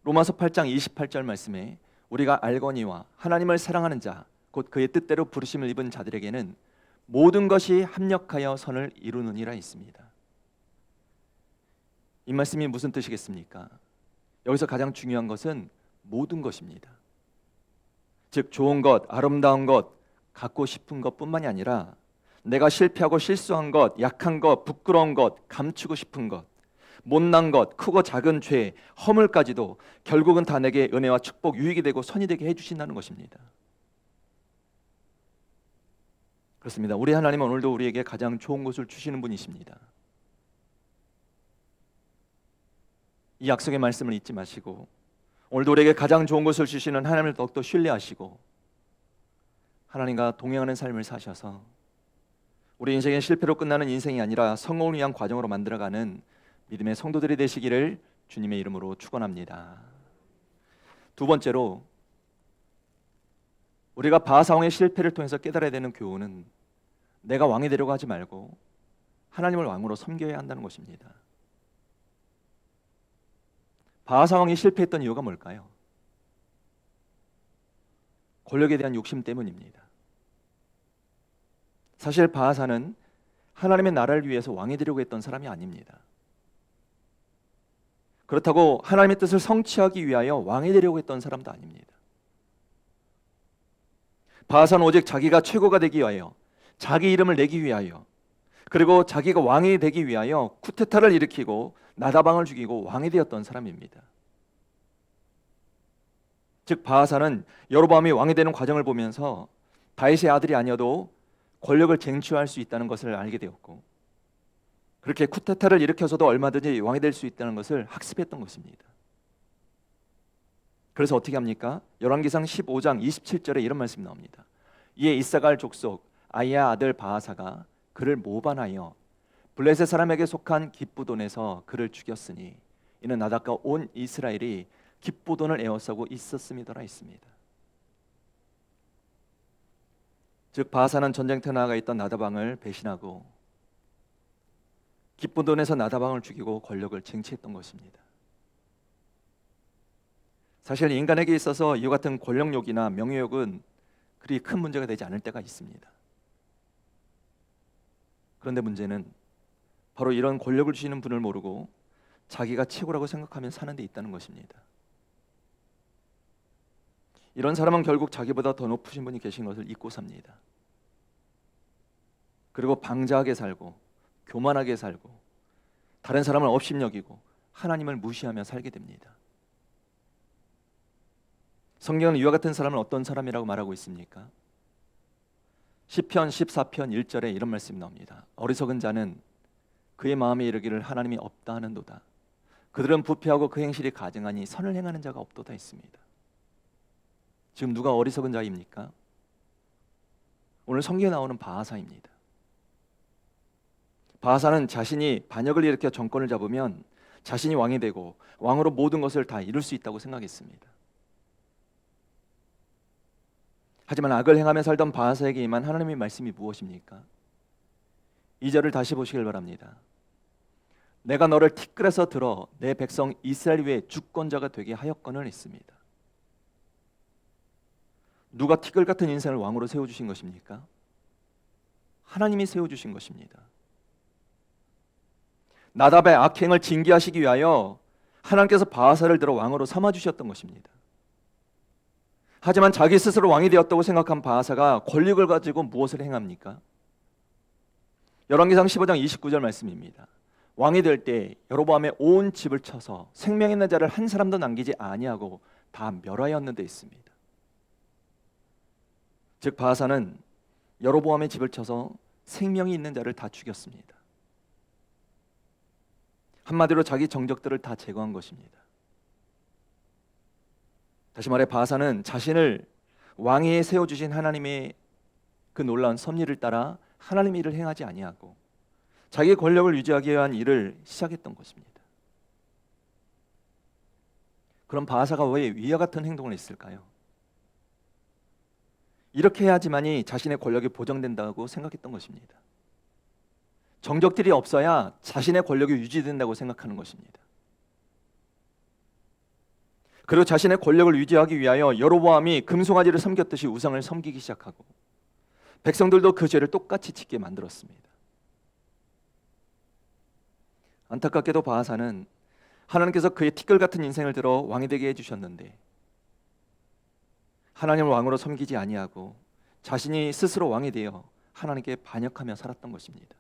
로마서 8장 28절 말씀에 우리가 알거니와 하나님을 사랑하는 자 곧 그의 뜻대로 부르심을 입은 자들에게는 모든 것이 합력하여 선을 이루느니라 있습니다. 이 말씀이 무슨 뜻이겠습니까? 여기서 가장 중요한 것은 모든 것입니다. 즉 좋은 것, 아름다운 것, 갖고 싶은 것뿐만이 아니라 내가 실패하고 실수한 것, 약한 것, 부끄러운 것, 감추고 싶은 것, 못난 것, 크고 작은 죄, 허물까지도 결국은 다 내게 은혜와 축복, 유익이 되고 선이 되게 해주신다는 것입니다. 그렇습니다. 우리 하나님은 오늘도 우리에게 가장 좋은 것을 주시는 분이십니다. 이 약속의 말씀을 잊지 마시고 오늘도 우리에게 가장 좋은 것을 주시는 하나님을 더욱더 신뢰하시고 하나님과 동행하는 삶을 사셔서 우리 인생의 실패로 끝나는 인생이 아니라 성공을 위한 과정으로 만들어가는 믿음의 성도들이 되시기를 주님의 이름으로 축원합니다. 두 번째로 우리가 바사왕의 실패를 통해서 깨달아야 되는 교훈은 내가 왕이 되려고 하지 말고 하나님을 왕으로 섬겨야 한다는 것입니다. 바사왕이 실패했던 이유가 뭘까요? 권력에 대한 욕심 때문입니다. 사실 바하사는 하나님의 나라를 위해서 왕이 되려고 했던 사람이 아닙니다. 그렇다고 하나님의 뜻을 성취하기 위하여 왕이 되려고 했던 사람도 아닙니다. 바하사는 오직 자기가 최고가 되기 위하여, 자기 이름을 내기 위하여, 그리고 자기가 왕이 되기 위하여 쿠데타를 일으키고 나다방을 죽이고 왕이 되었던 사람입니다. 즉 바하사는 여로보암이 왕이 되는 과정을 보면서 다윗의 아들이 아니어도 권력을 쟁취할 수 있다는 것을 알게 되었고, 그렇게 쿠데타를 일으켜서도 얼마든지 왕이 될 수 있다는 것을 학습했던 것입니다. 그래서 어떻게 합니까? 열왕기상 15장 27절에 이런 말씀이 나옵니다. 이에 이사갈 족속 아이야 아들 바하사가 그를 모반하여 블레셋 사람에게 속한 깁부돈에서 그를 죽였으니 이는 나답과 온 이스라엘이 깁부돈을 에워싸고 있었음이더라 있습니다. 즉 바하사는 전쟁터에 나아가 있던 나다방을 배신하고 깁부돈에서 나다방을 죽이고 권력을 쟁취했던 것입니다. 사실 인간에게 있어서 이와 같은 권력욕이나 명예욕은 그리 큰 문제가 되지 않을 때가 있습니다. 그런데 문제는 바로 이런 권력을 주시는 분을 모르고 자기가 최고라고 생각하면 사는 데 있다는 것입니다. 이런 사람은 결국 자기보다 더 높으신 분이 계신 것을 잊고 삽니다. 그리고 방자하게 살고 교만하게 살고 다른 사람을 업신여기고 하나님을 무시하며 살게 됩니다. 성경은 이와 같은 사람은 어떤 사람이라고 말하고 있습니까? 시편 14편 1절에 이런 말씀이 나옵니다. 어리석은 자는 그의 마음에 이르기를 하나님이 없다 하는도다. 그들은 부패하고 그 행실이 가증하니 선을 행하는 자가 없도다 했습니다. 지금 누가 어리석은 자입니까? 오늘 성경에 나오는 바하사입니다. 바하사는 자신이 반역을 일으켜 정권을 잡으면 자신이 왕이 되고 왕으로 모든 것을 다 이룰 수 있다고 생각했습니다. 하지만 악을 행하며 살던 바하사에게 임한 하나님의 말씀이 무엇입니까? 2절을 다시 보시길 바랍니다. 내가 너를 티끌에서 들어 내 백성 이스라엘 위에 주권자가 되게 하였거늘 했습니다. 누가 티끌 같은 인생을 왕으로 세워주신 것입니까? 하나님이 세워주신 것입니다. 나답의 악행을 징계하시기 위하여 하나님께서 바하사를 들어 왕으로 삼아주셨던 것입니다. 하지만 자기 스스로 왕이 되었다고 생각한 바하사가 권력을 가지고 무엇을 행합니까? 열왕기상 15장 29절 말씀입니다. 왕이 될 때 여로보암의 온 집을 쳐서 생명 있는 자를 한 사람도 남기지 아니하고 다 멸하였는데 있습니다. 즉 바하사는 여로보암의 집을 쳐서 생명이 있는 자를 다 죽였습니다. 한마디로 자기 정적들을 다 제거한 것입니다. 다시 말해 바하사는 자신을 왕위에 세워주신 하나님의 그 놀라운 섭리를 따라 하나님의 일을 행하지 아니하고 자기의 권력을 유지하기 위한 일을 시작했던 것입니다. 그럼 바하사가 왜 위와 같은 행동을 했을까요? 이렇게 해야지만이 자신의 권력이 보장된다고 생각했던 것입니다. 정적들이 없어야 자신의 권력이 유지된다고 생각하는 것입니다. 그리고 자신의 권력을 유지하기 위하여 여로보암이 금송아지를 섬겼듯이 우상을 섬기기 시작하고 백성들도 그 죄를 똑같이 짓게 만들었습니다. 안타깝게도 바하사는 하나님께서 그의 티끌 같은 인생을 들어 왕이 되게 해주셨는데 하나님을 왕으로 섬기지 아니하고 자신이 스스로 왕이 되어 하나님께 반역하며 살았던 것입니다.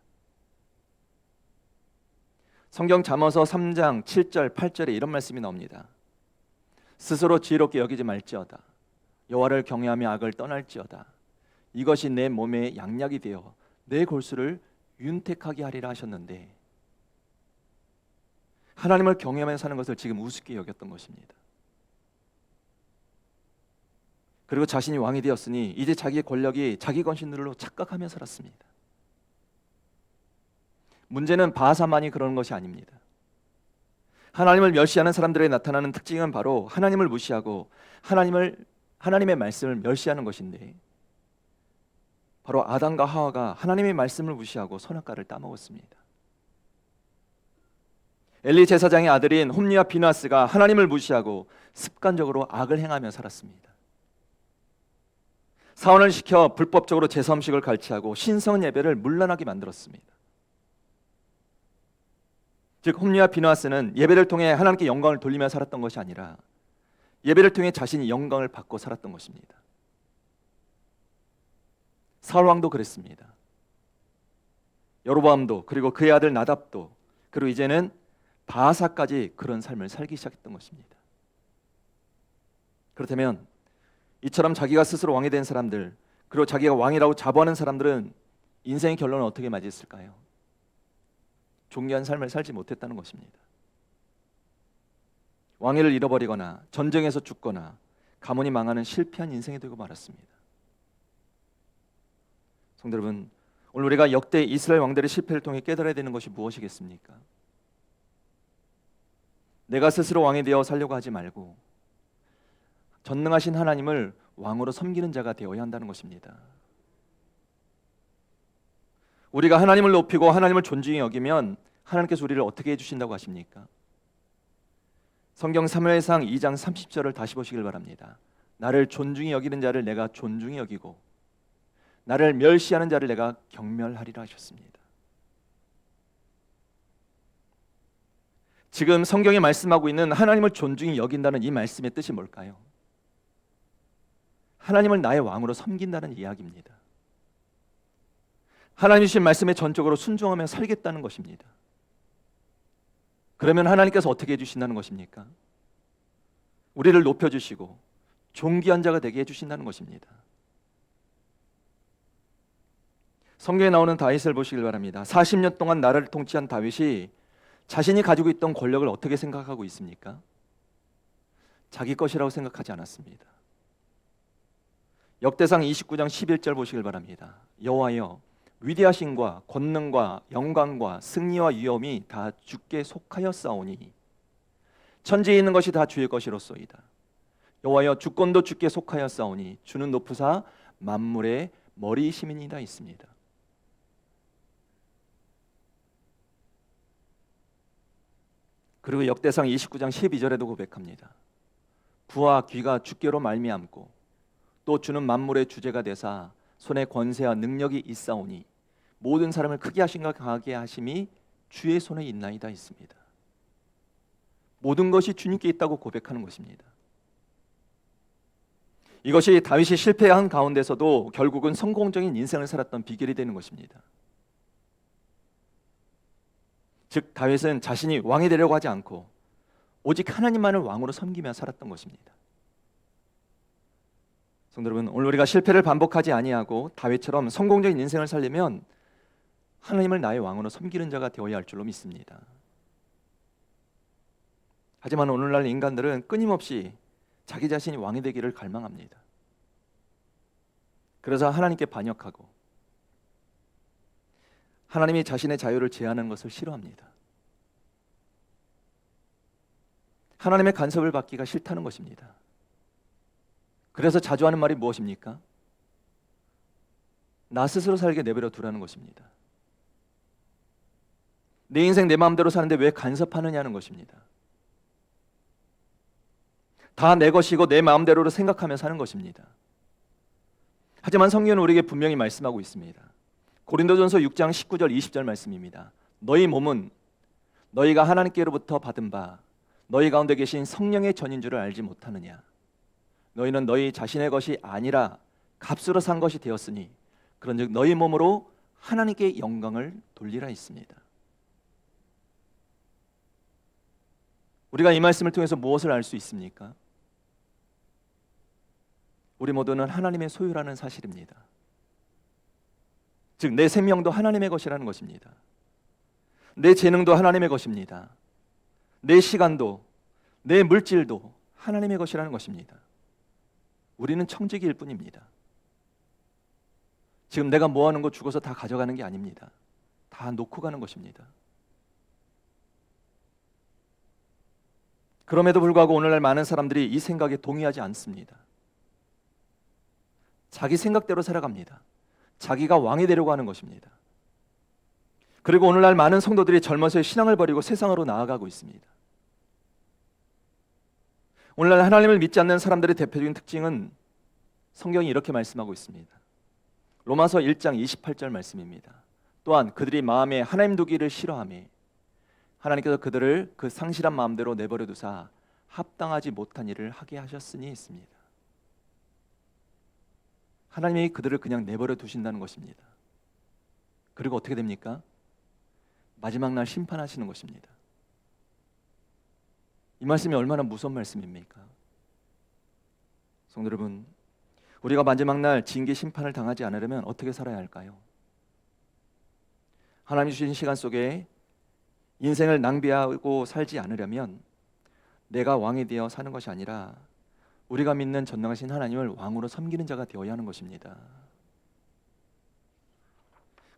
성경 잠언서 3장 7절 8절에 이런 말씀이 나옵니다. 스스로 지혜롭게 여기지 말지어다. 여호와를 경외하며 악을 떠날지어다. 이것이 내 몸에 양약이 되어 내 골수를 윤택하게 하리라 하셨는데 하나님을 경외하며 사는 것을 지금 우습게 여겼던 것입니다. 그리고 자신이 왕이 되었으니 이제 자기의 권력이 자기 권신들로 착각하며 살았습니다. 문제는 바하사만이 그러는 것이 아닙니다. 하나님을 멸시하는 사람들에 나타나는 특징은 바로 하나님을 무시하고 하나님의 말씀을 멸시하는 것인데 바로 아담과 하와가 하나님의 말씀을 무시하고 선악과를 따먹었습니다. 엘리 제사장의 아들인 홈리와 비나스가 하나님을 무시하고 습관적으로 악을 행하며 살았습니다. 사원을 시켜 불법적으로 제사 음식을 갈취하고 신성 예배를 문란하게 만들었습니다. 즉 홈리와 비나스는 예배를 통해 하나님께 영광을 돌리며 살았던 것이 아니라 예배를 통해 자신이 영광을 받고 살았던 것입니다. 사울 왕도 그랬습니다. 여로보암도 그리고 그의 아들 나답도 그리고 이제는 바하사까지 그런 삶을 살기 시작했던 것입니다. 그렇다면 이처럼 자기가 스스로 왕이 된 사람들 그리고 자기가 왕이라고 자부하는 사람들은 인생의 결론을 어떻게 맞이했을까요? 존귀한 삶을 살지 못했다는 것입니다. 왕위를 잃어버리거나 전쟁에서 죽거나 가문이 망하는 실패한 인생이 되고 말았습니다. 성도 여러분, 오늘 우리가 역대 이스라엘 왕들의 실패를 통해 깨달아야 되는 것이 무엇이겠습니까? 내가 스스로 왕이 되어 살려고 하지 말고 전능하신 하나님을 왕으로 섬기는 자가 되어야 한다는 것입니다. 우리가 하나님을 높이고 하나님을 존중히 여기면 하나님께서 우리를 어떻게 해주신다고 하십니까? 성경 사무엘상 2장 30절을 다시 보시길 바랍니다. 나를 존중히 여기는 자를 내가 존중히 여기고 나를 멸시하는 자를 내가 경멸하리라 하셨습니다. 지금 성경이 말씀하고 있는 하나님을 존중히 여긴다는 이 말씀의 뜻이 뭘까요? 하나님을 나의 왕으로 섬긴다는 이야기입니다. 하나님 주신 말씀에 전적으로 순종하며 살겠다는 것입니다. 그러면 하나님께서 어떻게 해주신다는 것입니까? 우리를 높여주시고 존귀한 자가 되게 해주신다는 것입니다. 성경에 나오는 다윗을 보시길 바랍니다. 40년 동안 나라를 통치한 다윗이 자신이 가지고 있던 권력을 어떻게 생각하고 있습니까? 자기 것이라고 생각하지 않았습니다. 역대상 29장 11절 보시길 바랍니다. 여호와여 위대하심과 권능과 영광과 승리와 위엄이 다 주께 속하였사오니 천지에 있는 것이 다 주의 것이로소이다. 여호와여 주권도 주께 속하였사오니 주는 높으사 만물의 머리이심이니이다 있습니다. 그리고 역대상 29장 12절에도 고백합니다. 부와 귀가 주께로 말미암고 또 주는 만물의 주제가 되사 손에 권세와 능력이 있사오니 모든 사람을 크게 하신가 강하게 하심이 주의 손에 있나이다 있습니다. 모든 것이 주님께 있다고 고백하는 것입니다. 이것이 다윗이 실패한 가운데서도 결국은 성공적인 인생을 살았던 비결이 되는 것입니다. 즉 다윗은 자신이 왕이 되려고 하지 않고 오직 하나님만을 왕으로 섬기며 살았던 것입니다. 성도 여러분, 오늘 우리가 실패를 반복하지 아니하고 다윗처럼 성공적인 인생을 살려면 하나님을 나의 왕으로 섬기는 자가 되어야 할 줄로 믿습니다. 하지만 오늘날 인간들은 끊임없이 자기 자신이 왕이 되기를 갈망합니다. 그래서 하나님께 반역하고 하나님이 자신의 자유를 제한하는 것을 싫어합니다. 하나님의 간섭을 받기가 싫다는 것입니다. 그래서 자주 하는 말이 무엇입니까? 나 스스로 살게 내버려 두라는 것입니다. 내 인생 내 마음대로 사는데 왜 간섭하느냐는 것입니다. 다 내 것이고 내 마음대로 생각하며 사는 것입니다. 하지만 성경은 우리에게 분명히 말씀하고 있습니다. 고린도전서 6장 19절 20절 말씀입니다. 너희 몸은 너희가 하나님께로부터 받은 바 너희 가운데 계신 성령의 전인 줄을 알지 못하느냐. 너희는 너희 자신의 것이 아니라 값으로 산 것이 되었으니 그런즉 너희 몸으로 하나님께 영광을 돌리라 있습니다. 우리가 이 말씀을 통해서 무엇을 알 수 있습니까? 우리 모두는 하나님의 소유라는 사실입니다. 즉 내 생명도 하나님의 것이라는 것입니다. 내 재능도 하나님의 것입니다. 내 시간도 내 물질도 하나님의 것이라는 것입니다. 우리는 청지기일 뿐입니다. 지금 내가 모아놓은 거 죽어서 다 가져가는 게 아닙니다. 다 놓고 가는 것입니다. 그럼에도 불구하고 오늘날 많은 사람들이 이 생각에 동의하지 않습니다. 자기 생각대로 살아갑니다. 자기가 왕이 되려고 하는 것입니다. 그리고 오늘날 많은 성도들이 젊어서의 신앙을 버리고 세상으로 나아가고 있습니다. 오늘날 하나님을 믿지 않는 사람들의 대표적인 특징은 성경이 이렇게 말씀하고 있습니다. 로마서 1장 28절 말씀입니다. 또한 그들이 마음에 하나님 두기를 싫어하며 하나님께서 그들을 그 상실한 마음대로 내버려 두사 합당하지 못한 일을 하게 하셨으니 했습니다. 하나님이 그들을 그냥 내버려 두신다는 것입니다. 그리고 어떻게 됩니까? 마지막 날 심판하시는 것입니다. 이 말씀이 얼마나 무서운 말씀입니까? 성도 여러분, 우리가 마지막 날 징계 심판을 당하지 않으려면 어떻게 살아야 할까요? 하나님 주신 시간 속에 인생을 낭비하고 살지 않으려면 내가 왕이 되어 사는 것이 아니라 우리가 믿는 전능하신 하나님을 왕으로 섬기는 자가 되어야 하는 것입니다.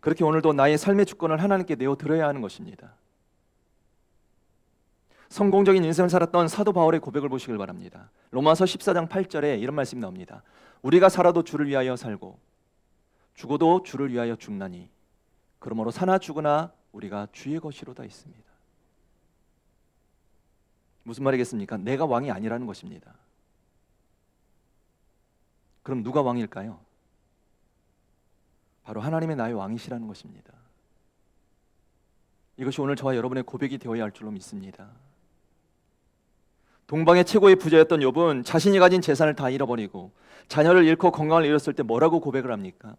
그렇게 오늘도 나의 삶의 주권을 하나님께 내어드려야 하는 것입니다. 성공적인 인생을 살았던 사도 바울의 고백을 보시길 바랍니다. 로마서 14장 8절에 이런 말씀이 나옵니다. 우리가 살아도 주를 위하여 살고 죽어도 주를 위하여 죽나니 그러므로 사나 죽으나 우리가 주의 것이로다 있습니다. 무슨 말이겠습니까? 내가 왕이 아니라는 것입니다. 그럼 누가 왕일까요? 바로 하나님의 나의 왕이시라는 것입니다. 이것이 오늘 저와 여러분의 고백이 되어야 할 줄로 믿습니다. 동방의 최고의 부자였던 욥은 자신이 가진 재산을 다 잃어버리고 자녀를 잃고 건강을 잃었을 때 뭐라고 고백을 합니까?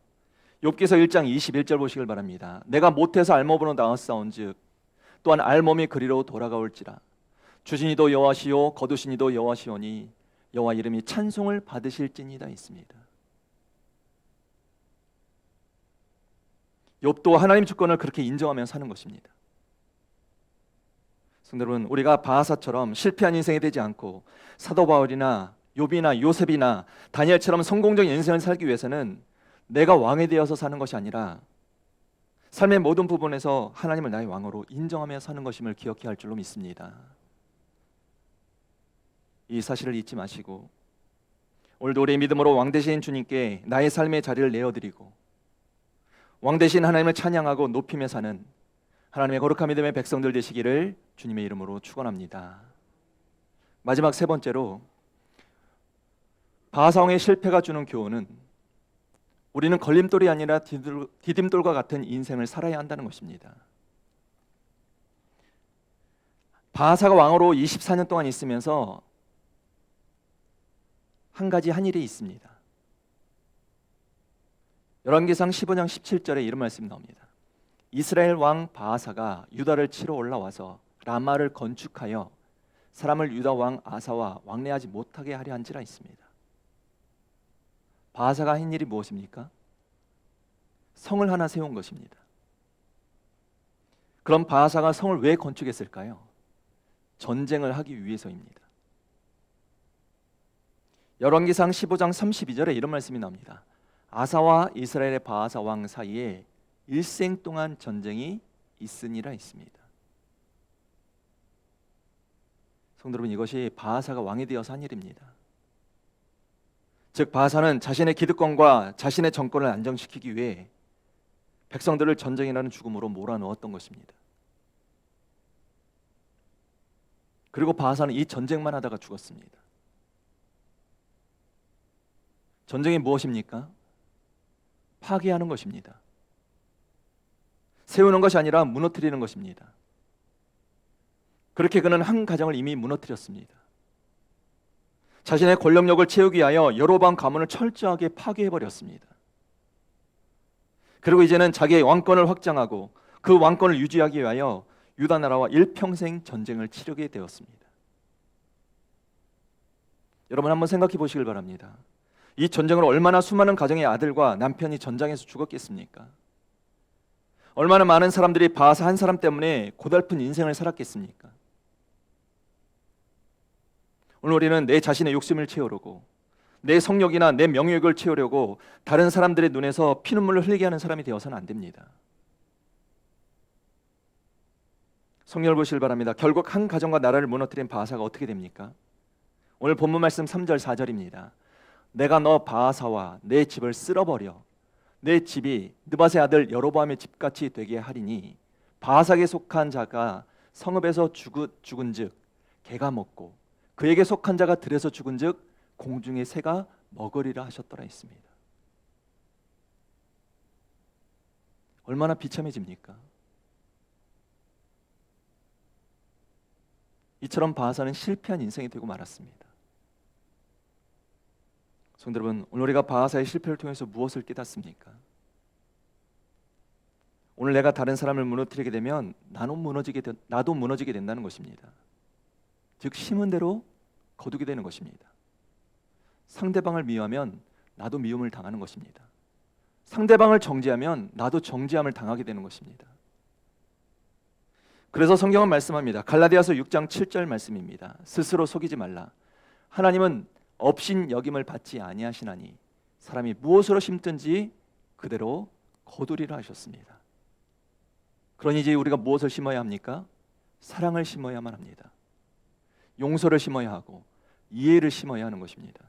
욥기서 1장 21절 보시길 바랍니다. 내가 못해서 알몸으로 나왔사온즉 또한 알몸이 그리로 돌아가올지라 주신이도 여호와시요 거두신이도 여호와시오니 여호와 이름이 찬송을 받으실지니이다 있습니다. 욥도 하나님 주권을 그렇게 인정하며 사는 것입니다. 성도 여러분, 우리가 바하사처럼 실패한 인생이 되지 않고 사도 바울이나 욥이나 요셉이나 다니엘처럼 성공적인 인생을 살기 위해서는 내가 왕이 되어서 사는 것이 아니라 삶의 모든 부분에서 하나님을 나의 왕으로 인정하며 사는 것임을 기억해야 할 줄로 믿습니다. 이 사실을 잊지 마시고 오늘도 우리의 믿음으로 왕 되신 주님께 나의 삶의 자리를 내어드리고 왕 되신 하나님을 찬양하고 높이며 사는 하나님의 거룩한 믿음의 백성들 되시기를 주님의 이름으로 축원합니다. 마지막 세 번째로, 바사왕의 실패가 주는 교훈은 우리는 걸림돌이 아니라 디딤돌과 같은 인생을 살아야 한다는 것입니다. 바사가 왕으로 24년 동안 있으면서 한 가지 한 일이 있습니다. 열왕기상 15장 17절에 이런 말씀이 나옵니다. 이스라엘 왕 바아사가 유다를 치러 올라와서 라마를 건축하여 사람을 유다 왕 아사와 왕래하지 못하게 하려 한지라 있습니다. 바아사가 한 일이 무엇입니까? 성을 하나 세운 것입니다. 그럼 바아사가 성을 왜 건축했을까요? 전쟁을 하기 위해서입니다. 열왕기상 15장 32절에 이런 말씀이 나옵니다. 아사와 이스라엘의 바아사 왕 사이에 일생 동안 전쟁이 있으니라 있습니다. 성도 여러분, 이것이 바아사가 왕이 되어서 한 일입니다. 즉 바아사는 자신의 기득권과 자신의 정권을 안정시키기 위해 백성들을 전쟁이라는 죽음으로 몰아넣었던 것입니다. 그리고 바아사는 이 전쟁만 하다가 죽었습니다. 전쟁이 무엇입니까? 파괴하는 것입니다. 세우는 것이 아니라 무너뜨리는 것입니다. 그렇게 그는 한 가정을 이미 무너뜨렸습니다. 자신의 권력력을 채우기 위하여 여로보암 가문을 철저하게 파괴해버렸습니다. 그리고 이제는 자기의 왕권을 확장하고 그 왕권을 유지하기 위하여 유다 나라와 일평생 전쟁을 치르게 되었습니다. 여러분 한번 생각해 보시길 바랍니다. 이 전쟁으로 얼마나 수많은 가정의 아들과 남편이 전장에서 죽었겠습니까? 얼마나 많은 사람들이 바아사 한 사람 때문에 고달픈 인생을 살았겠습니까? 오늘 우리는 내 자신의 욕심을 채우려고, 내 성욕이나 내 명예욕을 채우려고 다른 사람들의 눈에서 피눈물을 흘리게 하는 사람이 되어서는 안 됩니다. 성경을 보시길 바랍니다. 결국 한 가정과 나라를 무너뜨린 바아사가 어떻게 됩니까? 오늘 본문 말씀 3절 4절입니다. 내가 너 바아사와 내 집을 쓸어버려 내 집이 느밧의 아들 여로보암의 집같이 되게 하리니 바아사에게 속한 자가 성읍에서 죽은즉 개가 먹고 그에게 속한 자가 들에서 죽은즉 공중의 새가 먹으리라 하셨더라 했습니다. 얼마나 비참해집니까? 이처럼 바아사는 실패한 인생이 되고 말았습니다. 성도 여러분, 오늘 우리가 바아사의 실패를 통해서 무엇을 깨닫습니까? 오늘 내가 다른 사람을 무너뜨리게 되면 나도 무너지게 된다는 것입니다. 즉 심은 대로 거두게 되는 것입니다. 상대방을 미워하면 나도 미움을 당하는 것입니다. 상대방을 정죄하면 나도 정죄함을 당하게 되는 것입니다. 그래서 성경은 말씀합니다. 갈라디아서 6장 7절 말씀입니다. 스스로 속이지 말라. 하나님은 업신 여김을 받지 아니하시나니 사람이 무엇으로 심든지 그대로 거두리라 하셨습니다. 그러니 이제 우리가 무엇을 심어야 합니까? 사랑을 심어야만 합니다. 용서를 심어야 하고 이해를 심어야 하는 것입니다.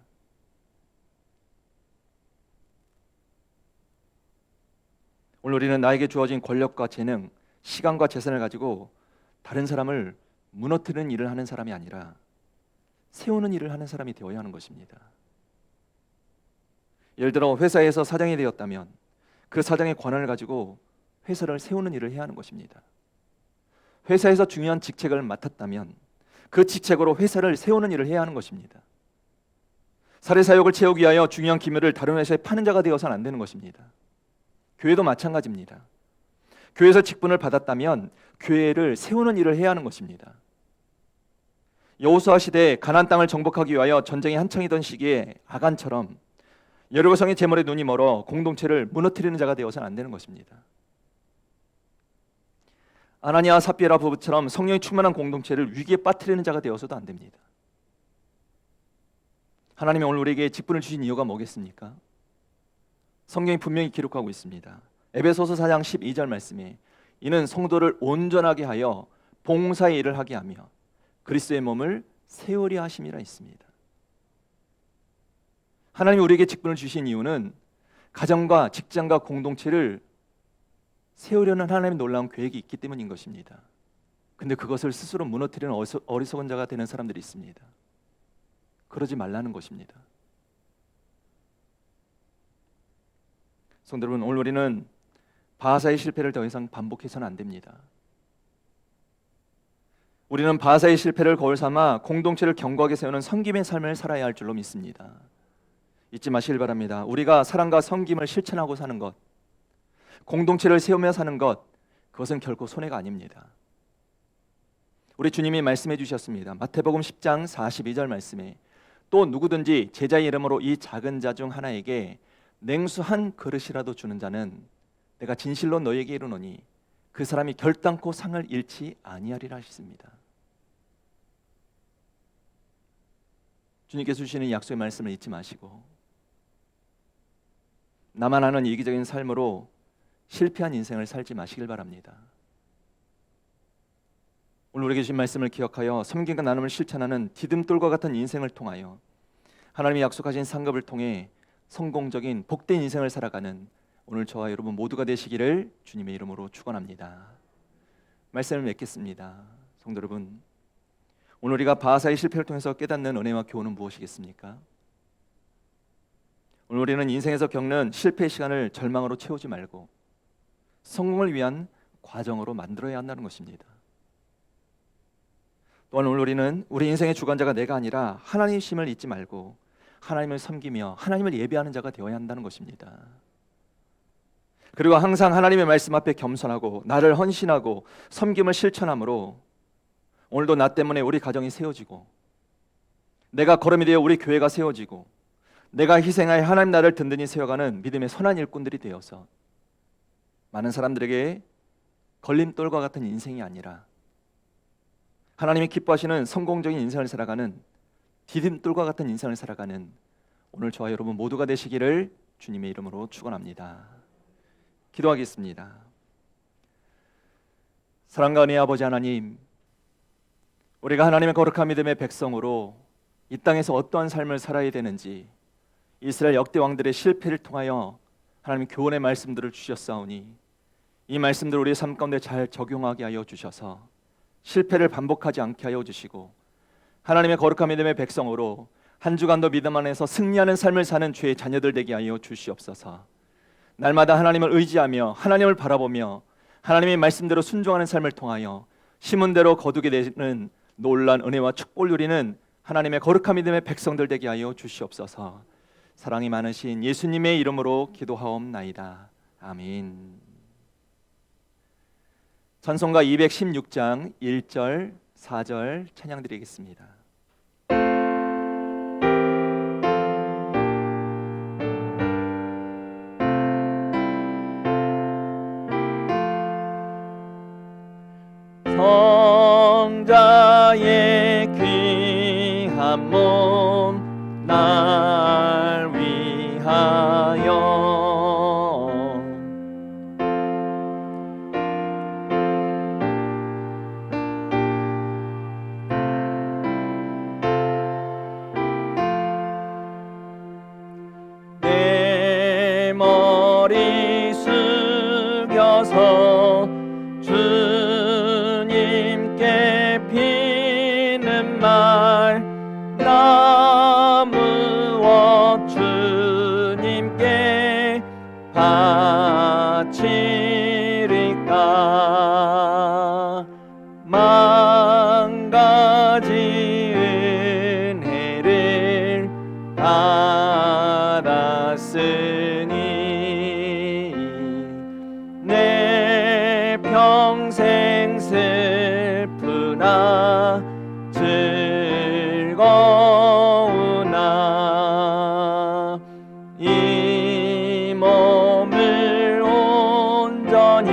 오늘 우리는 나에게 주어진 권력과 재능, 시간과 재산을 가지고 다른 사람을 무너뜨리는 일을 하는 사람이 아니라 세우는 일을 하는 사람이 되어야 하는 것입니다. 예를 들어 회사에서 사장이 되었다면 그 사장의 권한을 가지고 회사를 세우는 일을 해야 하는 것입니다. 회사에서 중요한 직책을 맡았다면 그 직책으로 회사를 세우는 일을 해야 하는 것입니다. 사례사욕을 채우기 위하여 중요한 기밀을 다른 회사에 파는 자가 되어서는 안 되는 것입니다. 교회도 마찬가지입니다. 교회에서 직분을 받았다면 교회를 세우는 일을 해야 하는 것입니다. 여호수아 시대에 가나안 땅을 정복하기 위하여 전쟁이 한창이던 시기에 아간처럼 여리고성의 재물에 눈이 멀어 공동체를 무너뜨리는 자가 되어서는 안 되는 것입니다. 아나니아와 삽비라 부부처럼 성령이 충만한 공동체를 위기에 빠뜨리는 자가 되어서도 안 됩니다. 하나님이 오늘 우리에게 직분을 주신 이유가 뭐겠습니까? 성경이 분명히 기록하고 있습니다. 에베소서 4장 12절 말씀에 이는 성도를 온전하게 하여 봉사의 일을 하게 하며 그리스도의 몸을 세우려 하심이라 있습니다. 하나님이 우리에게 직분을 주신 이유는 가정과 직장과 공동체를 세우려는 하나님의 놀라운 계획이 있기 때문인 것입니다. 근데 그것을 스스로 무너뜨리는 어리석은 자가 되는 사람들이 있습니다. 그러지 말라는 것입니다. 성도 여러분, 오늘 우리는 바하사의 실패를 더 이상 반복해서는 안 됩니다. 우리는 바하사의 실패를 거울 삼아 공동체를 견고하게 세우는 섬김의 삶을 살아야 할 줄로 믿습니다. 잊지 마시길 바랍니다. 우리가 사랑과 섬김을 실천하고 사는 것, 공동체를 세우며 사는 것, 그것은 결코 손해가 아닙니다. 우리 주님이 말씀해 주셨습니다. 마태복음 10장 42절 말씀에 또 누구든지 제자의 이름으로 이 작은 자 중 하나에게 냉수 한 그릇이라도 주는 자는 내가 진실로 너희에게 이르노니 그 사람이 결단코 상을 잃지 아니하리라 하셨습니다. 주님께서 주시는 약속의 말씀을 잊지 마시고 나만 아는 이기적인 삶으로 실패한 인생을 살지 마시길 바랍니다. 오늘 우리에게 주신 말씀을 기억하여 섬김과 나눔을 실천하는 디딤돌과 같은 인생을 통하여 하나님이 약속하신 상급을 통해 성공적인 복된 인생을 살아가는 오늘 저와 여러분 모두가 되시기를 주님의 이름으로 축원합니다. 말씀을 맺겠습니다. 성도 여러분, 오늘 우리가 바하사의 실패를 통해서 깨닫는 은혜와 교훈은 무엇이겠습니까? 오늘 우리는 인생에서 겪는 실패의 시간을 절망으로 채우지 말고 성공을 위한 과정으로 만들어야 한다는 것입니다. 또한 오늘 우리는 우리 인생의 주관자가 내가 아니라 하나님이심을 잊지 말고 하나님을 섬기며 하나님을 예배하는 자가 되어야 한다는 것입니다. 그리고 항상 하나님의 말씀 앞에 겸손하고 나를 헌신하고 섬김을 실천함으로 오늘도 나 때문에 우리 가정이 세워지고 내가 걸음이 되어 우리 교회가 세워지고 내가 희생하여 하나님 나라를 든든히 세워가는 믿음의 선한 일꾼들이 되어서 많은 사람들에게 걸림돌과 같은 인생이 아니라 하나님이 기뻐하시는 성공적인 인생을 살아가는 디딤돌과 같은 인생을 살아가는 오늘 저와 여러분 모두가 되시기를 주님의 이름으로 축원합니다. 기도하겠습니다. 사랑과 은혜의 아버지 하나님, 우리가 하나님의 거룩한 믿음의 백성으로 이 땅에서 어떠한 삶을 살아야 되는지 이스라엘 역대 왕들의 실패를 통하여 하나님 교훈의 말씀들을 주셨사오니 이 말씀들을 우리의 삶 가운데 잘 적용하게 하여 주셔서 실패를 반복하지 않게 하여 주시고 하나님의 거룩한 믿음의 백성으로 한 주간도 믿음 안에서 승리하는 삶을 사는 주의 자녀들 되게 하여 주시옵소서. 날마다 하나님을 의지하며 하나님을 바라보며 하나님의 말씀대로 순종하는 삶을 통하여 심은 대로 거두게 되는 놀라운 은혜와 축복을 누리는 하나님의 거룩한 믿음의 백성들 되게 하여 주시옵소서. 사랑이 많으신 예수님의 이름으로 기도하옵나이다. 아멘. 찬송가 216장 1절 4절 찬양 드리겠습니다. 성자의 귀한 몸 날 위하여 내 머리 숙여서 주님께 비는 말 나 무엇 주님께 바치리까 만 가지 은혜를 받았으니 내 평생 슬프나 즐거우나 이 몸을 온전히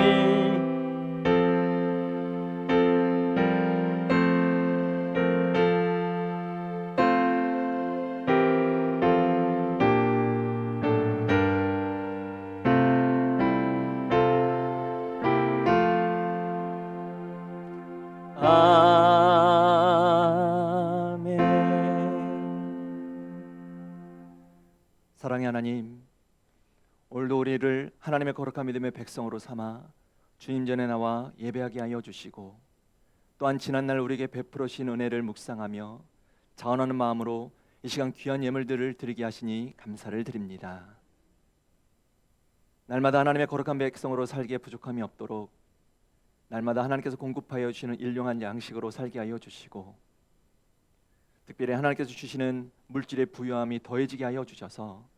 아멘. 사랑의 하나님, 오늘도 우리를 하나님의 거룩한 믿음의 백성으로 삼아 주님 전에 나와 예배하게 하여 주시고, 또한 지난날 우리에게 베풀어 주신 은혜를 묵상하며 자원하는 마음으로 이 시간 귀한 예물들을 드리게 하시니 감사를 드립니다. 날마다 하나님의 거룩한 백성으로 살기에 부족함이 없도록 날마다 하나님께서 공급하여 주시는 일용한 양식으로 살게 하여 주시고, 특별히 하나님께서 주시는 물질의 부유함이 더해지게 하여 주셔서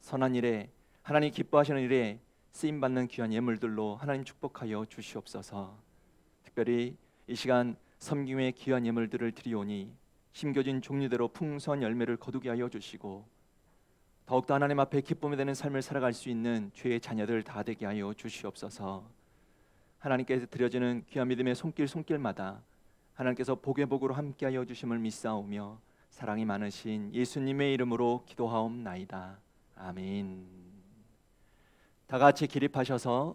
선한 일에, 하나님 기뻐하시는 일에 쓰임받는 귀한 예물들로 하나님 축복하여 주시옵소서. 특별히 이 시간 섬김의 귀한 예물들을 드리오니 심겨진 종류대로 풍성한 열매를 거두게 하여 주시고, 더욱더 하나님 앞에 기쁨이 되는 삶을 살아갈 수 있는 죄의 자녀들 다 되게 하여 주시옵소서. 하나님께서 드려지는 귀한 믿음의 손길마다 하나님께서 복의 복으로 함께하여 주심을 믿사오며 사랑이 많으신 예수님의 이름으로 기도하옵나이다. 아멘. 다 같이 기립하셔서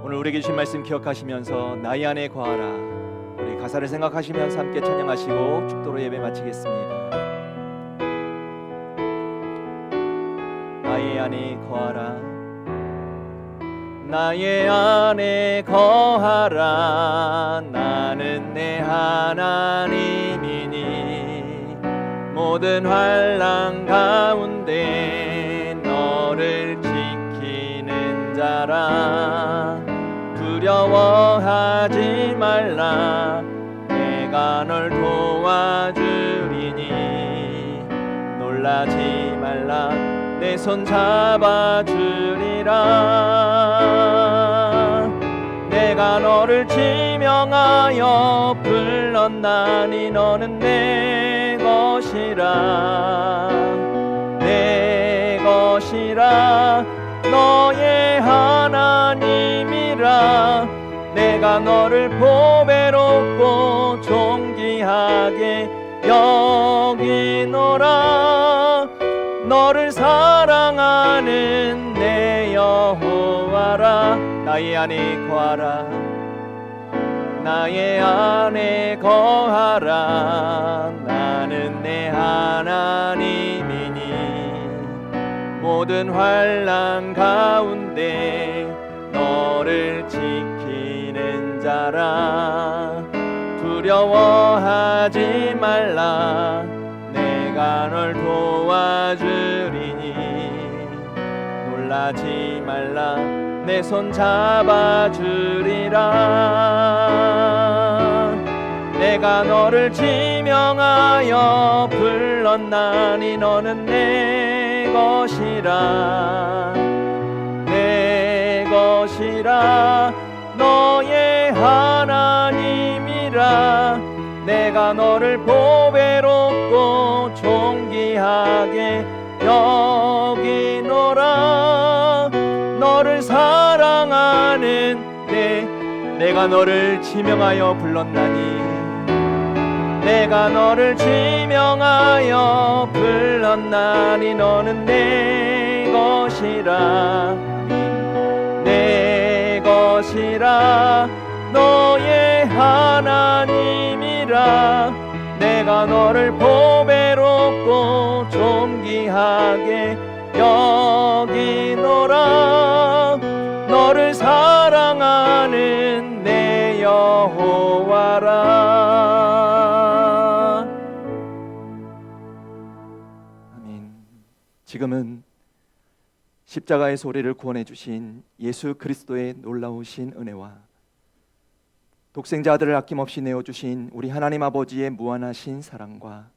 오늘 우리에게 주신 말씀 기억하시면서 나의 안에 거하라, 우리 가사를 생각하시면서 함께 찬양하시고 축도로 예배 마치겠습니다. 나의 안에 거하라, 나의 안에 거하라. 나는 내 하나님이니 모든 환난 가운데 너를 지키는 자라. 두려워하지 말라, 내가 널 도와주리니. 놀라지 말라, 내 손 잡아주리라. 내가 너를 지명하여 불렀나니 너는 내 것이라. 내 것이라, 너의 하나님이라. 내가 너를 보배롭고 존귀하게 여기노라. 너를 사랑하는 내 여호와라. 나의 안에 거하라, 나의 안에 거하라. 나는 내 하나님이니 모든 환난 가운데 너를 지키는 자라. 두려워하지 말라, 내가 널 도와주리니. 놀라지 말라, 내 손 잡아주리라. 내가 너를 지명하여 불렀나니 너는 내 것이라. 내 것이라, 너의 하나님이라. 내가 너를 보배롭고 존귀하게 여기노라. 너를 사랑하는 내가 너를 지명하여 불렀나니. 내가 너를 지명하여 불렀나니 너는 내 것이라. 내 것이라, 너의 하나님이라. 내가 너를 보배롭고 존귀하게 여기노라. 너를 사랑하는 내 여호와라. 아멘. 지금은 십자가에서 우리를 구원해 주신 예수 그리스도의 놀라우신 은혜와 독생자 아들을 아낌없이 내어주신 우리 하나님 아버지의 무한하신 사랑과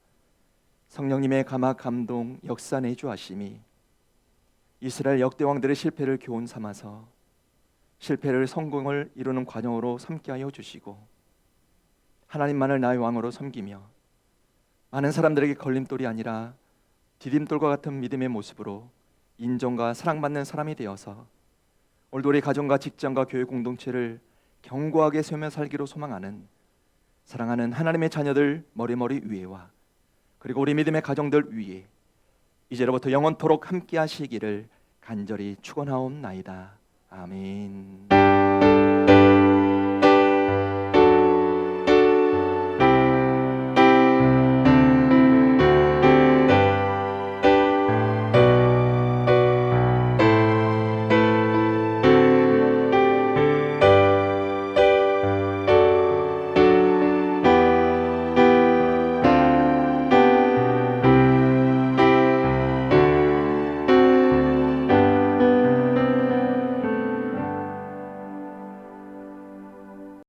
성령님의 감화 감동 역사 내주하심이 이스라엘 역대 왕들의 실패를 교훈 삼아서 실패를 성공을 이루는 과정으로 삼게 하여 주시고, 하나님만을 나의 왕으로 섬기며 많은 사람들에게 걸림돌이 아니라 디딤돌과 같은 믿음의 모습으로 인정과 사랑받는 사람이 되어서 오늘도 우리 가정과 직장과 교회 공동체를 견고하게 세우며 살기로 소망하는 사랑하는 하나님의 자녀들 머리머리 위에와 그리고 우리 믿음의 가정들 위에 이제로부터 영원토록 함께 하시기를 간절히 축원하옵나이다. 아멘.